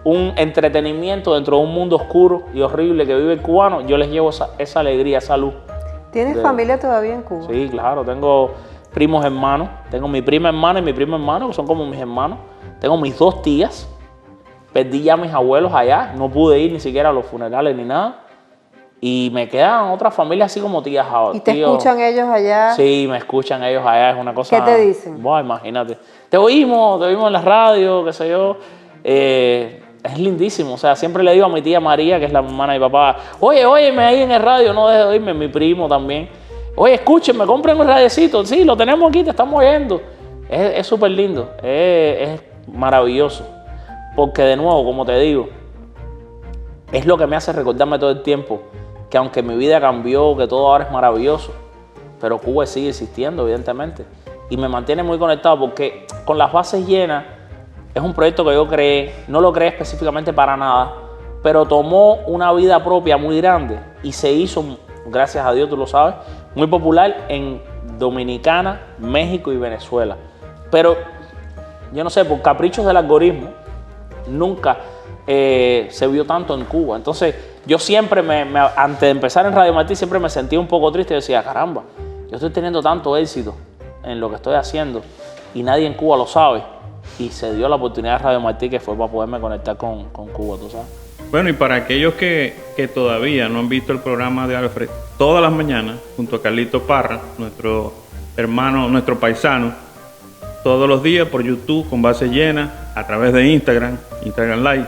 un entretenimiento dentro de un mundo oscuro y horrible que vive el cubano. Yo les llevo esa alegría, esa luz. ¿Tienes familia todavía en Cuba? Sí, claro. Tengo primos hermanos. Tengo mi prima hermana y mi primo hermano, que son como mis hermanos. Tengo mis 2 tías. Perdí ya a mis abuelos allá. No pude ir ni siquiera a los funerales ni nada. Y me quedan otras familias así como tías ahora. ¿Y te escuchan ellos allá? Sí, me escuchan ellos allá. Es una cosa... ¿Qué te dicen? Bueno, imagínate. Te oímos en la radio, qué sé yo. Es lindísimo. O sea, siempre le digo a mi tía María, que es la hermana de mi papá, óyeme ahí en el radio, no dejes de oírme. Mi primo también. Oye, escúchenme, compren un radiecito. Sí, lo tenemos aquí, te estamos oyendo. Es súper lindo. Es maravilloso. Porque de nuevo, como te digo, es lo que me hace recordarme todo el tiempo que aunque mi vida cambió, que todo ahora es maravilloso, pero Cuba sigue existiendo, evidentemente. Y me mantiene muy conectado, porque con las bases llenas es un proyecto que yo creé, no lo creé específicamente para nada, pero tomó una vida propia muy grande y se hizo, gracias a Dios, tú lo sabes, muy popular en Dominicana, México y Venezuela. Pero yo no sé, por caprichos del algoritmo, nunca se vio tanto en Cuba. Entonces yo siempre, antes de empezar en Radio Martí, siempre me sentía un poco triste y decía, caramba, yo estoy teniendo tanto éxito en lo que estoy haciendo y nadie en Cuba lo sabe. Y se dio la oportunidad de Radio Martí, que fue para poderme conectar con Cuba, tú sabes. Bueno, y para aquellos que todavía no han visto el programa de Alfred, todas las mañanas, junto a Carlito Parra, nuestro hermano, nuestro paisano, todos los días por YouTube con base llena, a través de Instagram Live,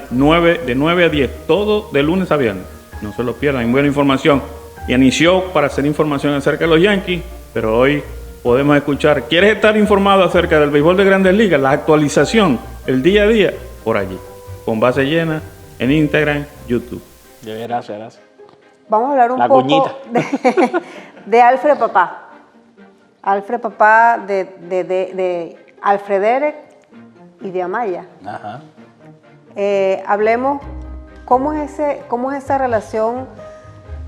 de 9 a 10, todo de lunes a viernes. No se lo pierdan, hay buena información. Y inició para hacer información acerca de los Yankees, pero hoy podemos escuchar. ¿Quieres estar informado acerca del béisbol de Grandes Ligas? La actualización, el día a día, por allí, con base llena en Instagram, YouTube. Gracias. Vamos a hablar un poco de Alfred Papá. Alfred Papá de Alfred Derek y de Amaya. Ajá. Hablemos, ¿cómo es esa relación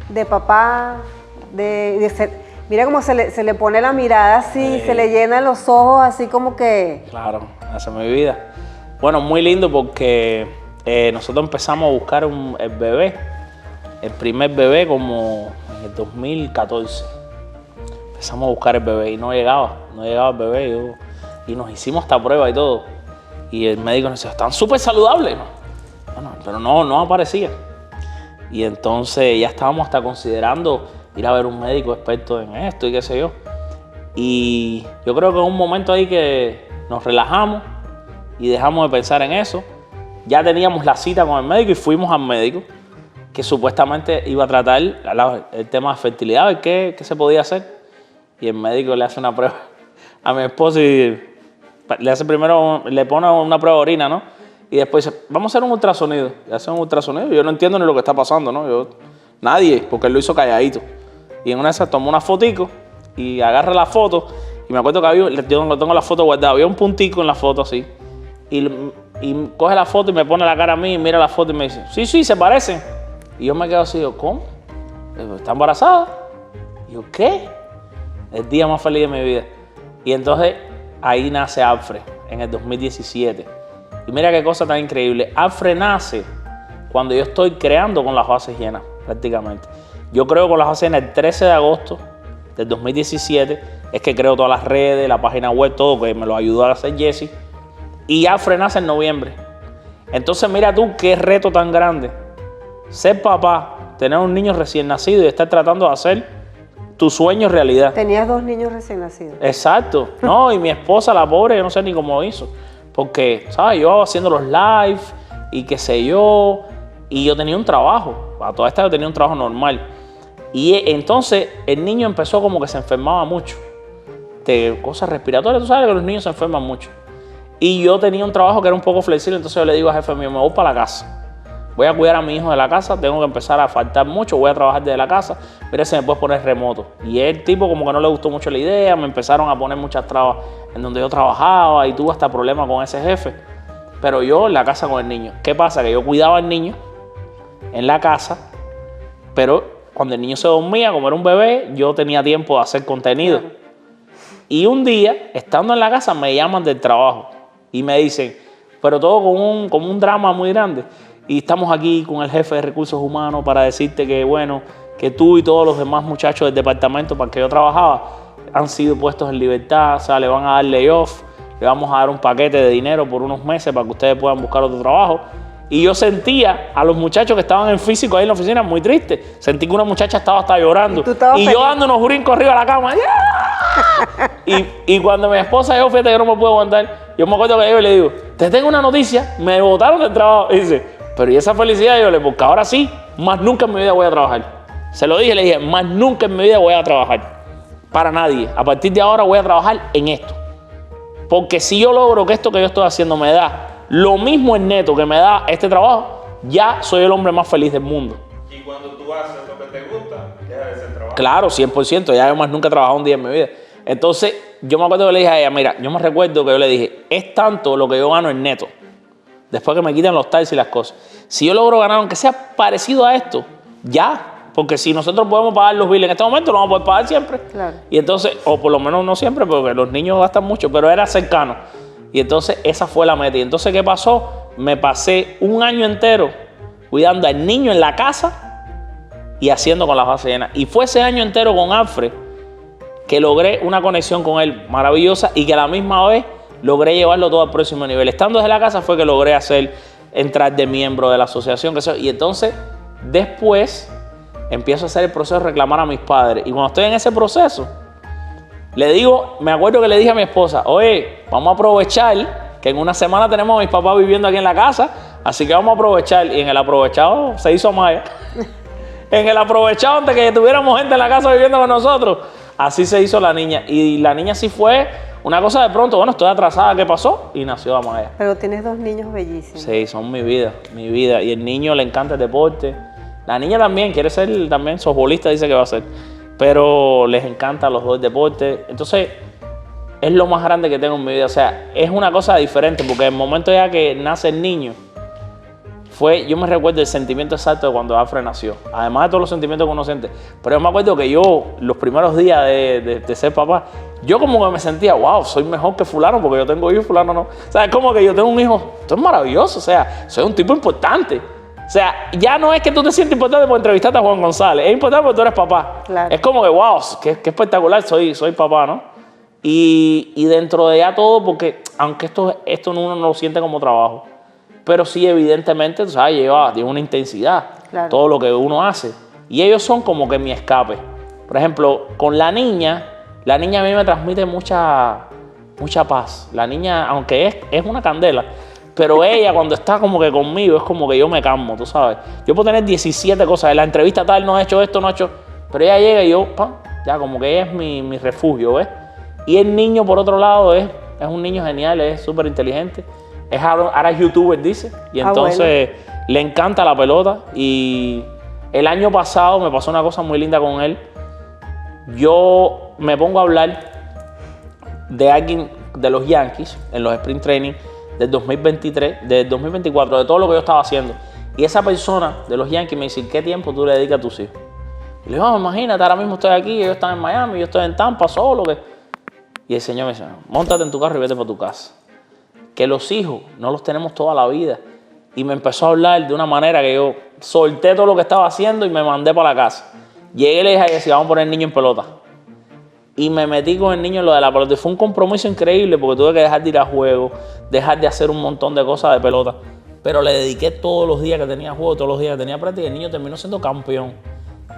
de papá? Mira cómo se le pone la mirada así, se le llenan los ojos así como que... Claro, hace mi vida. Bueno, muy lindo, porque nosotros empezamos a buscar el bebé, el primer bebé, como en el 2014. Empezamos a buscar el bebé y no llegaba el bebé. Y nos hicimos esta prueba y todo. Y el médico nos decía, están súper saludables. Bueno, pero no aparecía. Y entonces ya estábamos hasta considerando ir a ver un médico experto en esto y qué sé yo. Y yo creo que en un momento ahí que nos relajamos y dejamos de pensar en eso, ya teníamos la cita con el médico y fuimos al médico, que supuestamente iba a tratar el tema de fertilidad, ver qué se podía hacer. Y el médico le hace una prueba a mi esposa y le pone una prueba de orina, ¿no? Y después dice, vamos a hacer un ultrasonido. Y hace un ultrasonido. Yo no entiendo ni lo que está pasando, ¿no? Nadie, porque él lo hizo calladito. Y en una de esas tomó una fotico y agarra la foto. Y me acuerdo que yo no tengo la foto guardada. Había un puntico en la foto así. Y Y coge la foto y me pone la cara a mí y mira la foto y me dice, sí, se parecen. Y yo me quedo así, digo, ¿cómo? ¿Está embarazada? Y yo, ¿qué? El día más feliz de mi vida. Y entonces ahí nace Alfred en el 2017. Y mira qué cosa tan increíble. Alfred nace cuando yo estoy creando con las bases llenas, prácticamente. Yo creo con las bases llenas el 13 de agosto del 2017. Es que creo todas las redes, la página web, todo, que me lo ayudó a hacer Jesse. Y Alfred nace en noviembre. Entonces mira tú qué reto tan grande. Ser papá, tener un niño recién nacido y estar tratando de hacer tu sueño realidad. Tenías 2 niños recién nacidos. Exacto. No, y mi esposa, la pobre, yo no sé ni cómo hizo. Porque, ¿sabes? Yo haciendo los live y qué sé yo. Y yo tenía un trabajo. A toda esta yo tenía un trabajo normal. Y entonces el niño empezó como que se enfermaba mucho. De cosas respiratorias. Tú sabes que los niños se enferman mucho. Y yo tenía un trabajo que era un poco flexible. Entonces yo le digo al jefe mío, me voy para la casa. Voy a cuidar a mi hijo de la casa, tengo que empezar a faltar mucho, voy a trabajar desde la casa, mira si me puedes poner remoto. Y el tipo como que no le gustó mucho la idea, me empezaron a poner muchas trabas en donde yo trabajaba y tuve hasta problemas con ese jefe. Pero yo en la casa con el niño. ¿Qué pasa? Que yo cuidaba al niño en la casa, pero cuando el niño se dormía, como era un bebé, yo tenía tiempo de hacer contenido. Claro. Y un día, estando en la casa, me llaman del trabajo y me dicen, pero todo con un drama muy grande. Y estamos aquí con el jefe de recursos humanos para decirte que, bueno, que tú y todos los demás muchachos del departamento para el que yo trabajaba han sido puestos en libertad, o sea, le van a dar layoff, le vamos a dar un paquete de dinero por unos meses para que ustedes puedan buscar otro trabajo. Y yo sentía a los muchachos que estaban en físico ahí en la oficina muy tristes. Sentí que una muchacha estaba hasta llorando. Y yo dando unos brincos arriba de la cama. Y cuando mi esposa dijo, fíjate, yo no me puedo aguantar, yo me acuerdo que yo le digo, te tengo una noticia, me botaron del trabajo. Y dice, pero y esa felicidad, yo le digo, porque ahora sí, más nunca en mi vida voy a trabajar. Se lo dije, le dije, más nunca en mi vida voy a trabajar. Para nadie. A partir de ahora voy a trabajar en esto. Porque si yo logro que esto que yo estoy haciendo me da lo mismo en neto que me da este trabajo, ya soy el hombre más feliz del mundo. Y cuando tú haces lo que te gusta, deja de ser trabajo. Claro, 100%. Ya yo más nunca he trabajado un día en mi vida. Entonces, yo me acuerdo que le dije a ella, mira, yo me recuerdo que yo le dije, es tanto lo que yo gano en neto. Después que me quiten los taxis y las cosas. Si yo logro ganar, aunque sea parecido a esto, ya. Porque si nosotros podemos pagar los bills en este momento, lo vamos a poder pagar siempre. Claro. Y entonces, o por lo menos no siempre, porque los niños gastan mucho, pero era cercano. Y entonces esa fue la meta. Y entonces, ¿qué pasó? Me pasé un año entero cuidando al niño en la casa y haciendo con las bases llenas. Y fue ese año entero con Alfred que logré una conexión con él maravillosa y que a la misma vez logré llevarlo todo al próximo nivel. Estando desde la casa fue que logré entrar de miembro de la asociación. Y entonces, después, empiezo a hacer el proceso de reclamar a mis padres. Y cuando estoy en ese proceso, le digo, me acuerdo que le dije a mi esposa, oye, vamos a aprovechar que en una semana tenemos a mis papás viviendo aquí en la casa, así que vamos a aprovechar. Y en el aprovechado se hizo Maya. En el aprovechado, antes que tuviéramos gente en la casa viviendo con nosotros, así se hizo la niña. Y la niña sí fue una cosa de pronto, bueno, estoy atrasada, ¿qué pasó? Y nació Amaya. Pero tienes 2 niños bellísimos. Sí, son mi vida, mi vida. Y el niño le encanta el deporte. La niña también quiere ser también softbolista, dice que va a ser. Pero les encanta los dos deportes. Entonces, es lo más grande que tengo en mi vida. O sea, es una cosa diferente, porque el momento ya que nace el niño, yo me recuerdo el sentimiento exacto de cuando Alfred nació. Además de todos los sentimientos que uno siente. Pero yo me acuerdo que yo, los primeros días de ser papá, yo como que me sentía, wow, soy mejor que fulano, porque yo tengo hijo y fulano no. O sea, es como que yo tengo un hijo, esto es maravilloso, o sea, soy un tipo importante. O sea, ya no es que tú te sientes importante por entrevistarte a Juan González, es importante porque tú eres papá. Claro. Es como que, wow, qué espectacular, soy papá, ¿no? Y dentro de ya todo, porque aunque esto uno no lo siente como trabajo, pero sí, evidentemente, tú sabes, lleva una intensidad, claro, todo lo que uno hace. Y ellos son como que mi escape. Por ejemplo, con la niña a mí me transmite mucha paz. La niña, aunque es una candela, pero ella cuando está como que conmigo es como que yo me calmo, tú sabes. Yo puedo tener 17 cosas, en la entrevista tal no he hecho esto, no he hecho, pero ella llega y yo, ¡pam!, ya como que ella es mi refugio, ¿ves? Y el niño, por otro lado, es un niño genial, es súper inteligente. Ahora es youtuber, dice, y entonces bueno, le encanta la pelota. Y el año pasado me pasó una cosa muy linda con él. Yo me pongo a hablar de alguien de los Yankees en los sprint training, del 2023, del 2024, de todo lo que yo estaba haciendo. Y esa persona de los Yankees me dice, ¿qué tiempo tú le dedicas a tus hijos? Y le digo, oh, imagínate, ahora mismo estoy aquí, ellos están en Miami, yo estoy en Tampa solo. Y el Señor me dice, móntate en tu carro y vete para tu casa. Que los hijos no los tenemos toda la vida. Y me empezó a hablar de una manera que yo solté todo lo que estaba haciendo y me mandé para la casa. Llegué y le dije a ella, vamos a poner el niño en pelota. Y me metí con el niño en lo de la pelota. Y fue un compromiso increíble porque tuve que dejar de ir a juegos, dejar de hacer un montón de cosas de pelota. Pero le dediqué todos los días que tenía juego, todos los días que tenía práctica, y el niño terminó siendo campeón.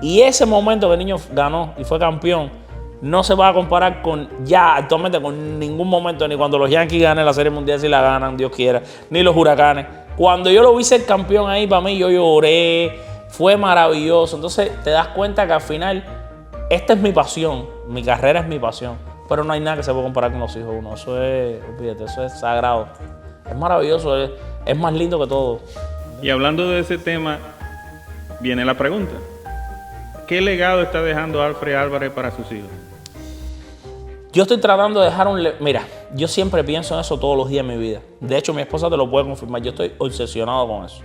Y ese momento que el niño ganó y fue campeón, no se va a comparar con ya actualmente con ningún momento, ni cuando los Yankees ganen la Serie Mundial, si la ganan, Dios quiera, ni los Huracanes. Cuando yo lo vi ser campeón ahí, para mí, yo lloré, fue maravilloso. Entonces te das cuenta que al final, esta es mi pasión, mi carrera es mi pasión, pero no hay nada que se pueda comparar con los hijos de uno. Eso es, olvídate, eso es sagrado. Es maravilloso, es más lindo que todo. Y hablando de ese tema, viene la pregunta. ¿Qué legado está dejando Alfred Álvarez para sus hijos? Yo estoy tratando de dejar Mira, yo siempre pienso en eso todos los días de mi vida. De hecho, mi esposa te lo puede confirmar. Yo estoy obsesionado con eso.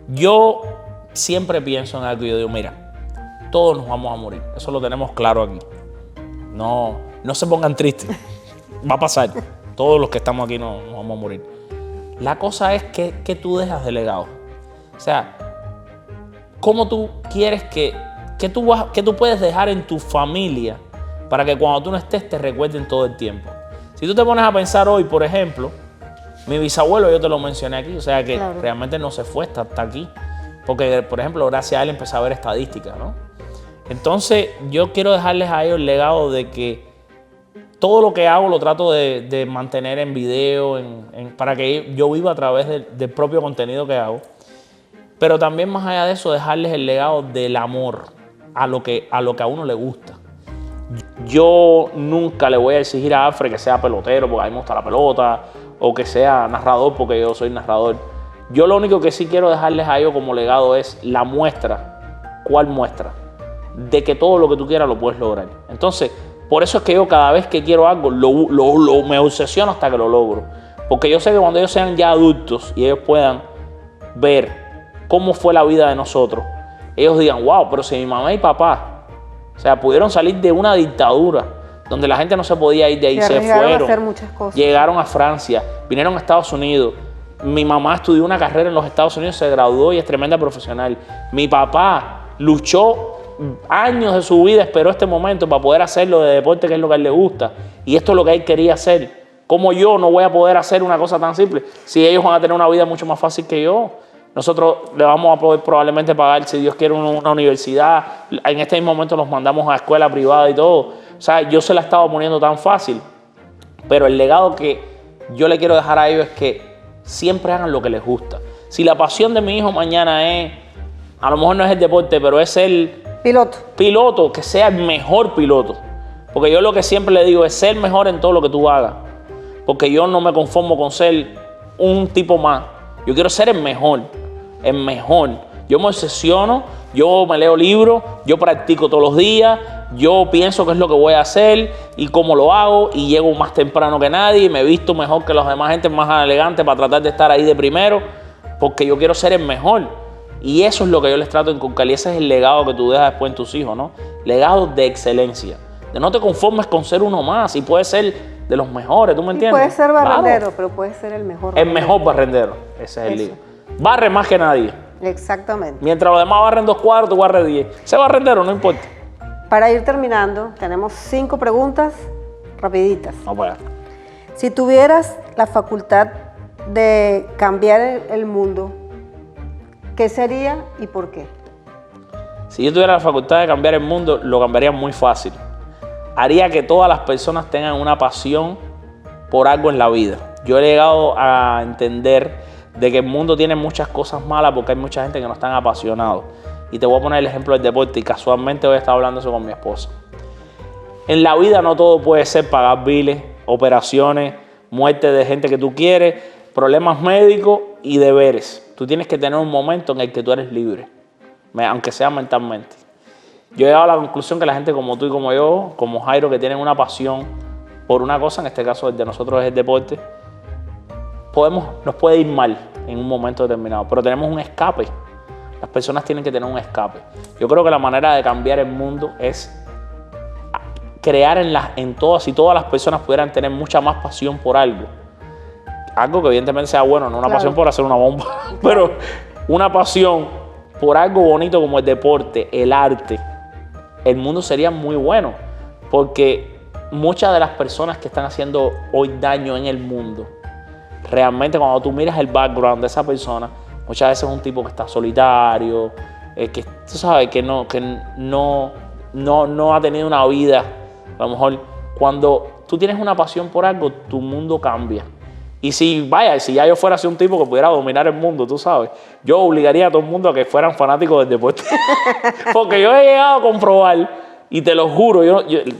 Yo siempre pienso en algo y yo digo, mira, todos nos vamos a morir. Eso lo tenemos claro aquí. No se pongan tristes. Va a pasar. Todos los que estamos aquí nos vamos a morir. La cosa es que tú dejas de legado. O sea, ¿cómo tú quieres que tú puedes dejar en tu familia para que cuando tú no estés te recuerden todo el tiempo? Si tú te pones a pensar hoy, por ejemplo, mi bisabuelo, yo te lo mencioné aquí, o sea que claro, realmente no se fue hasta aquí. Porque, por ejemplo, gracias a él empecé a ver estadísticas, ¿no? Entonces, yo quiero dejarles a ellos el legado de que todo lo que hago lo trato de mantener en video, para que yo viva a través del propio contenido que hago. Pero también más allá de eso, dejarles el legado del amor a lo que a uno le gusta. Yo nunca le voy a exigir a Alfred que sea pelotero porque a mí me gusta la pelota, o que sea narrador porque yo soy narrador. Yo lo único que sí quiero dejarles a ellos como legado es la muestra. ¿Cuál muestra? De que todo lo que tú quieras lo puedes lograr. Entonces, por eso es que yo cada vez que quiero algo, me obsesiono hasta que lo logro. Porque yo sé que cuando ellos sean ya adultos y ellos puedan ver cómo fue la vida de nosotros, ellos digan, wow, pero si mi mamá y papá, o sea, pudieron salir de una dictadura donde la gente no se podía ir de ahí, se fueron, a hacer muchas cosas. Llegaron a Francia, vinieron a Estados Unidos. Mi mamá estudió una carrera en los Estados Unidos, se graduó y es tremenda profesional. Mi papá luchó años de su vida, esperó este momento para poder hacerlo de deporte, que es lo que a él le gusta. Y esto es lo que él quería hacer. ¿Cómo yo no voy a poder hacer una cosa tan simple si ellos van a tener una vida mucho más fácil que yo? Nosotros le vamos a poder probablemente pagar, si Dios quiere, una universidad. En este mismo momento los mandamos a escuela privada y todo. O sea, yo se la estaba poniendo tan fácil. Pero el legado que yo le quiero dejar a ellos es que siempre hagan lo que les gusta. Si la pasión de mi hijo mañana es, a lo mejor no es el deporte, pero es el piloto, que sea el mejor piloto. Porque yo lo que siempre le digo es ser mejor en todo lo que tú hagas. Porque yo no me conformo con ser un tipo más. Yo quiero ser el mejor. El mejor. Yo me obsesiono, yo me leo libros, yo practico todos los días, yo pienso qué es lo que voy a hacer y cómo lo hago, y llego más temprano que nadie y me visto mejor que los demás, gente más elegante para tratar de estar ahí de primero, porque yo quiero ser el mejor. Y eso es lo que yo les trato de inculcar, y ese es el legado que tú dejas después en tus hijos, ¿no? Legado de excelencia. De no te conformes con ser uno más, y puede ser de los mejores, ¿tú me entiendes? Puede ser barrendero, claro, pero puede ser el mejor. El mejor barrendero, ese es el lío. Barre más que nadie. Exactamente. Mientras los demás barren 2 cuadros, tú barres 10. Ese barrendero no importa. Para ir terminando, tenemos 5 preguntas rapiditas. No puede. Si tuvieras la facultad de cambiar el mundo, ¿qué sería y por qué? Si yo tuviera la facultad de cambiar el mundo, lo cambiaría muy fácil. Haría que todas las personas tengan una pasión por algo en la vida. Yo he llegado a entender de que el mundo tiene muchas cosas malas porque hay mucha gente que no están apasionados. Y te voy a poner el ejemplo del deporte, y casualmente hoy estaba hablando eso con mi esposa. En la vida no todo puede ser pagar biles, operaciones, muerte de gente que tú quieres, problemas médicos y deberes. Tú tienes que tener un momento en el que tú eres libre, aunque sea mentalmente. Yo he llegado a la conclusión que la gente como tú y como yo, como Jairo, que tienen una pasión por una cosa, en este caso el de nosotros es el deporte, nos puede ir mal en un momento determinado, pero tenemos un escape. Las personas tienen que tener un escape. Yo creo que la manera de cambiar el mundo es crear en todas, si todas las personas pudieran tener mucha más pasión por algo que evidentemente sea bueno, no una pasión por hacer una bomba, pero una pasión por algo bonito como el deporte, el arte, el mundo sería muy bueno, porque muchas de las personas que están haciendo hoy daño en el mundo, realmente cuando tú miras el background de esa persona, muchas veces es un tipo que está solitario, que tú sabes que no ha tenido una vida. A lo mejor cuando tú tienes una pasión por algo, tu mundo cambia. Y si ya yo fuera así un tipo que pudiera dominar el mundo, tú sabes, yo obligaría a todo el mundo a que fueran fanáticos del deporte. Porque yo he llegado a comprobar, y te lo juro,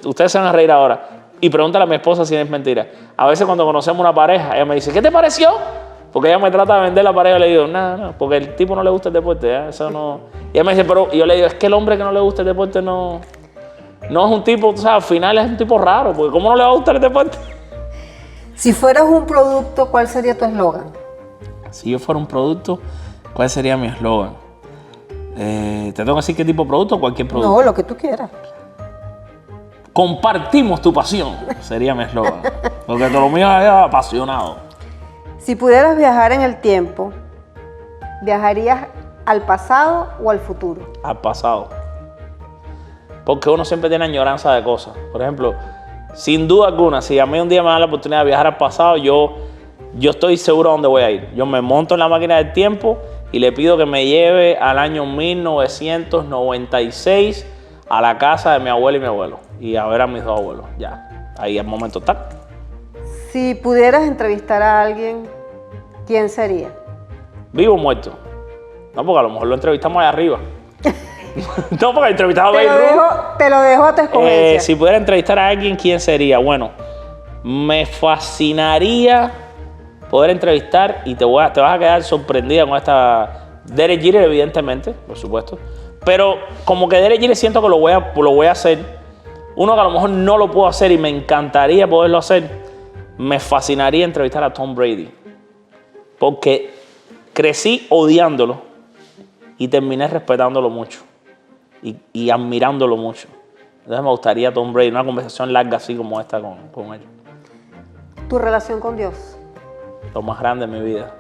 ustedes se van a reír ahora, y pregúntale a mi esposa si es mentira. A veces cuando conocemos una pareja, ella me dice, ¿qué te pareció? Porque ella me trata de vender la pareja y le digo, nada, porque el tipo no le gusta el deporte, eso no. Y ella me dice, pero yo le digo, es que el hombre que no le gusta el deporte no es un tipo, tú sabes, al final es un tipo raro, porque ¿cómo no le va a gustar el deporte? Si fueras un producto, ¿cuál sería tu eslogan? Si yo fuera un producto, ¿cuál sería mi eslogan? ¿Te tengo que decir qué tipo de producto o cualquier producto? No, lo que tú quieras. Compartimos tu pasión, sería mi eslogan. Porque todo lo mío es apasionado. Si pudieras viajar en el tiempo, ¿viajarías al pasado o al futuro? Al pasado. Porque uno siempre tiene añoranza de cosas. Por ejemplo, sin duda alguna, si a mí un día me dan la oportunidad de viajar al pasado, yo estoy seguro a dónde voy a ir. Yo me monto en la máquina del tiempo y le pido que me lleve al año 1996 a la casa de mi abuela y mi abuelo. Y a ver a mis dos abuelos. Ya, ahí el momento está. Si pudieras entrevistar a alguien, ¿quién sería? ¿Vivo o muerto? No, porque a lo mejor lo entrevistamos allá arriba. No, porque entrevistaba a Babe Ruth. Te lo dejo a tu escogencia. Si pudiera entrevistar a alguien, ¿quién sería? Bueno, me fascinaría poder entrevistar, y te vas a quedar sorprendida con esta Derek Jeter, evidentemente, por supuesto. Pero como que Derek Jeter siento que lo voy a hacer. Uno que a lo mejor no lo puedo hacer y me encantaría poderlo hacer. Me fascinaría entrevistar a Tom Brady. Porque crecí odiándolo y terminé respetándolo mucho. Y admirándolo mucho. Entonces me gustaría Tom Brady, una conversación larga así como esta con él. ¿Tu relación con Dios? Lo más grande de mi vida.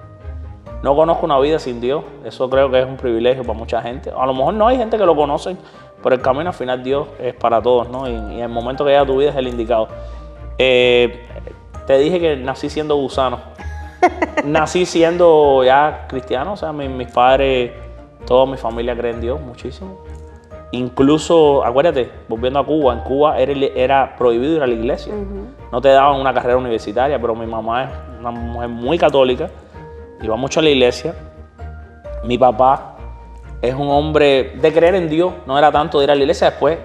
No conozco una vida sin Dios. Eso creo que es un privilegio para mucha gente. A lo mejor no hay gente que lo conoce, pero el camino al final Dios es para todos, ¿no? Y el momento que llega a tu vida es el indicado. Te dije que nací siendo gusano. Nací siendo ya cristiano. O sea, mis padres, toda mi familia cree en Dios muchísimo. Incluso, acuérdate, volviendo a Cuba, en Cuba era prohibido ir a la iglesia. No te daban una carrera universitaria, pero mi mamá es una mujer muy católica, iba mucho a la iglesia. Mi papá es un hombre de creer en Dios, no era tanto de ir a la iglesia. Después,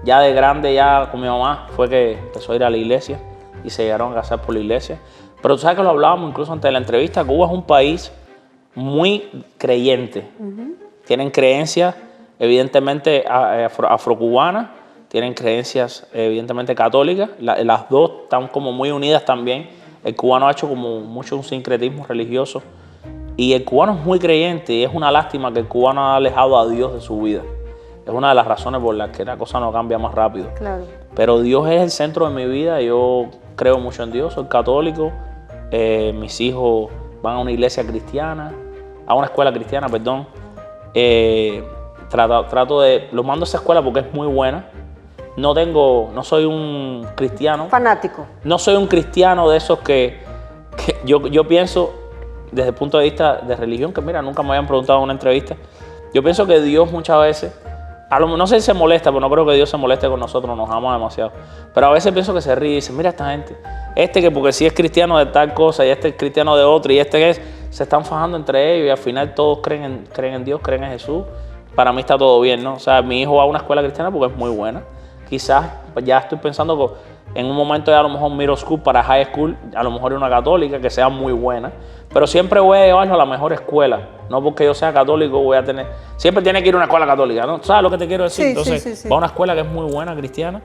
ya de grande, ya con mi mamá, fue que empezó a ir a la iglesia y se llegaron a casar por la iglesia. Pero tú sabes que lo hablábamos incluso antes de la entrevista, Cuba es un país muy creyente. Tienen creencias evidentemente afrocubanas, tienen creencias evidentemente católicas, las dos están como muy unidas también. El cubano ha hecho como mucho un sincretismo religioso y el cubano es muy creyente, y es una lástima que el cubano ha alejado a Dios de su vida. Es una de las razones por las que la cosa no cambia más rápido. Claro. Pero Dios es el centro de mi vida, yo creo mucho en Dios, soy católico, mis hijos van a una iglesia cristiana, a una escuela cristiana, perdón. Trato de, los mando a esa escuela porque es muy buena. No soy un cristiano. Fanático. No soy un cristiano de esos que yo pienso, desde el punto de vista de religión, que mira, nunca me habían preguntado en una entrevista. Yo pienso que Dios muchas veces, no sé si se molesta, pero no creo que Dios se moleste con nosotros, nos ama demasiado. Pero a veces pienso que se ríe y dice, mira esta gente, que porque si es cristiano de tal cosa y este es cristiano de otra y se están fajando entre ellos y al final todos creen en Dios, creen en Jesús. Para mí está todo bien, ¿no? O sea, mi hijo va a una escuela cristiana porque es muy buena. Quizás ya estoy pensando que en un momento ya a lo mejor middle school para high school, a lo mejor una católica que sea muy buena. Pero siempre voy a llevarlo a la mejor escuela. No porque yo sea católico voy a tener... Siempre tiene que ir a una escuela católica, ¿no? ¿Sabes lo que te quiero decir? Sí, entonces, sí. va a una escuela que es muy buena, cristiana.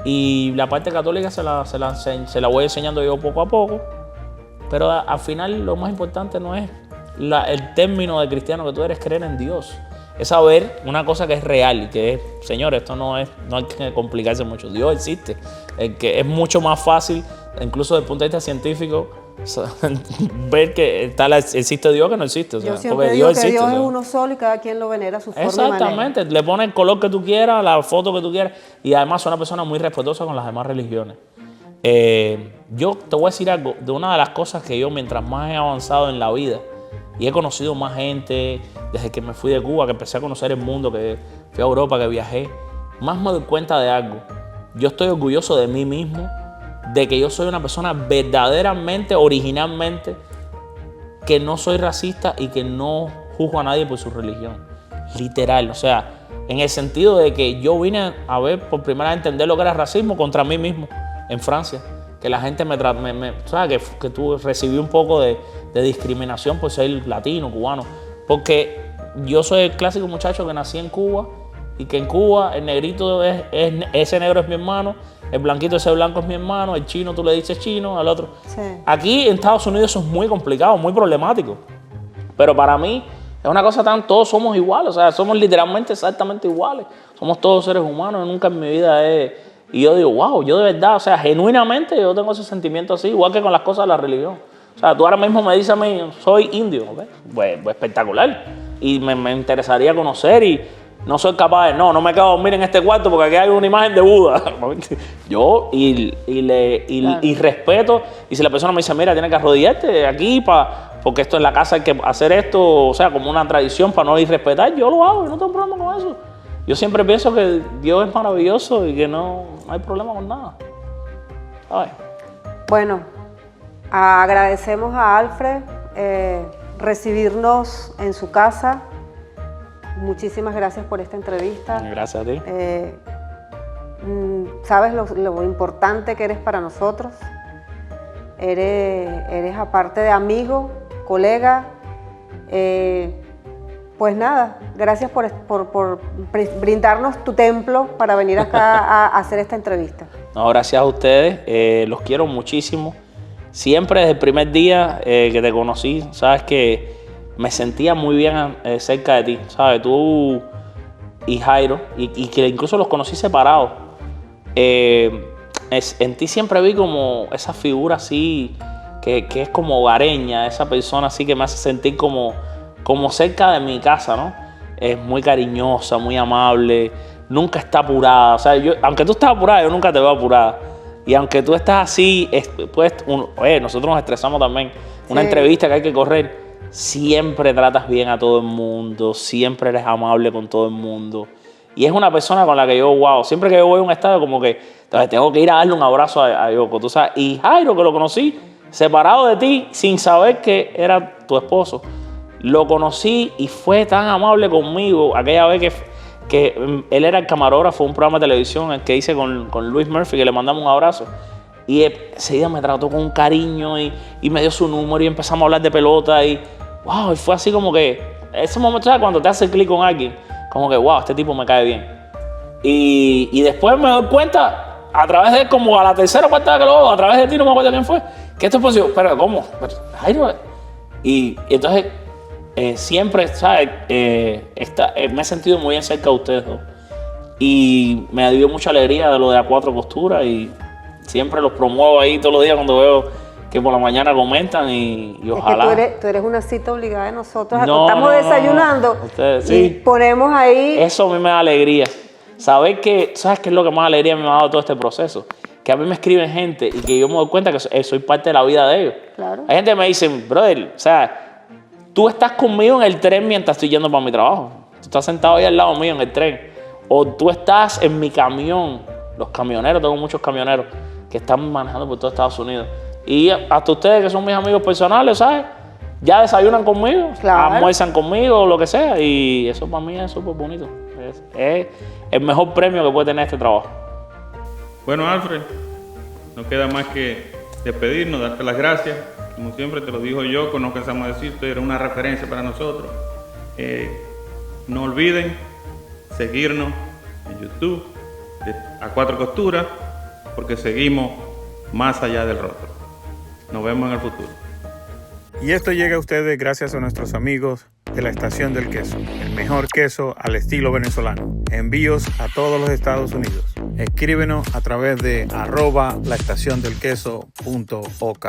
Y la parte católica se la voy enseñando yo poco a poco. Pero al final lo más importante no es el término de cristiano que tú eres, creer en Dios. Es saber una cosa que es real y que es, señores, esto no hay que complicarse mucho. Dios existe. Que es mucho más fácil, incluso desde el punto de vista científico, ver que existe Dios que no existe. O sea, yo siempre digo Dios que existe, Dios o sea. es uno solo y cada quien lo venera a su forma y manera. Exactamente, le pones el color que tú quieras, la foto que tú quieras, y además son una persona muy respetuosa con las demás religiones. Yo te voy a decir algo, de una de las cosas que yo mientras más he avanzado en la vida y he conocido más gente, desde que me fui de Cuba, que empecé a conocer el mundo, que fui a Europa, que viajé, más me doy cuenta de algo. Yo estoy orgulloso de mí mismo, de que yo soy una persona verdaderamente, originalmente, que no soy racista y que no juzgo a nadie por su religión. Literal, o sea, en el sentido de que yo vine a ver por primera vez a entender lo que era racismo contra mí mismo en Francia. Que la gente ¿sabes? Que tú recibí un poco de discriminación por ser latino, cubano. Porque yo soy el clásico muchacho que nací en Cuba y que en Cuba el negrito ese negro es mi hermano, el blanquito ese blanco es mi hermano, el chino tú le dices chino, al otro. Sí. Aquí en Estados Unidos eso es muy complicado, muy problemático. Pero para mí es una cosa todos somos iguales, o sea, somos literalmente exactamente iguales. Somos todos seres humanos, yo nunca en mi vida y yo digo, wow, yo de verdad, o sea, genuinamente yo tengo ese sentimiento así, igual que con las cosas de la religión. O sea, tú ahora mismo me dices a mí, soy indio, ¿okay? Pues espectacular. Y me interesaría conocer y no soy capaz de, no me quedo a dormir en este cuarto porque aquí hay una imagen de Buda. Yo y respeto, y si la persona me dice, mira, tienes que arrodillarte aquí porque esto en la casa hay que hacer esto, o sea, como una tradición para no irrespetar, yo lo hago y no tengo problema con eso. Yo siempre pienso que Dios es maravilloso y que no hay problema con nada. ¿Sabes? Bueno, agradecemos a Alfred recibirnos en su casa. Muchísimas gracias por esta entrevista. Gracias a ti. Sabes lo importante que eres para nosotros. Eres aparte de amigo, colega. Pues nada, gracias por brindarnos tu templo para venir acá a hacer esta entrevista. No, gracias a ustedes, los quiero muchísimo. Siempre desde el primer día que te conocí, sabes que me sentía muy bien cerca de ti, sabes, tú y Jairo, y que incluso los conocí separados. En ti siempre vi como esa figura así, que es como hogareña, esa persona así que me hace sentir como cerca de mi casa, ¿no? Es muy cariñosa, muy amable, nunca está apurada. O sea, aunque tú estés apurada, yo nunca te veo apurada. Y aunque tú estás así, nosotros nos estresamos también. Una entrevista que hay que correr, siempre tratas bien a todo el mundo, siempre eres amable con todo el mundo. Y es una persona con la que yo, wow, siempre que yo voy a un estadio, como que tengo que ir a darle un abrazo a Yoko, tú sabes. Y Jairo, que lo conocí separado de ti, sin saber que era tu esposo. Lo conocí y fue tan amable conmigo aquella vez que él era el camarógrafo de un programa de televisión que hice con Luis Murphy, que le mandamos un abrazo. Y ese día me trató con cariño y me dio su número y empezamos a hablar de pelota y wow, y fue así como que ese momento, ¿sabes? Cuando te hace clic con alguien, como que wow, este tipo me cae bien. Y después me doy cuenta, a través de como a la tercera o cuarta vez que lo veo, a través de ti, no me acuerdo quién fue, que esto es posible. Pero ¿cómo? Y entonces siempre, ¿sabes? Me he sentido muy bien cerca de ustedes dos. Y me dio mucha alegría de lo de A Cuatro Costuras y siempre los promuevo ahí todos los días cuando veo que por la mañana comentan y ojalá. Es que tú eres una cita obligada de nosotros. Estamos desayunando Ustedes, y ponemos ahí. Eso a mí me da alegría. ¿Sabes qué es lo que más alegría me ha dado todo este proceso? Que a mí me escriben gente y que yo me doy cuenta que soy parte de la vida de ellos. Claro. Hay gente que me dice, brother, o sea, tú estás conmigo en el tren mientras estoy yendo para mi trabajo. Tú estás sentado ahí al lado mío en el tren. O tú estás en mi camión. Los camioneros, tengo muchos camioneros que están manejando por todo Estados Unidos. Y hasta ustedes que son mis amigos personales, ¿sabes? Ya desayunan conmigo, claro, almuerzan conmigo, lo que sea. Y eso para mí es súper bonito. Es el mejor premio que puede tener este trabajo. Bueno, Alfred, no queda más que despedirnos, darte las gracias. Como siempre te lo digo yo, con lo que empezamos a decirte, eres una referencia para nosotros. No olviden seguirnos en YouTube, A Cuatro Costuras, porque seguimos más allá del rostro. Nos vemos en el futuro. Y esto llega a ustedes gracias a nuestros amigos de la Estación del Queso, el mejor queso al estilo venezolano. Envíos a todos los Estados Unidos. Escríbenos a través de @laestaciondelqueso.ok.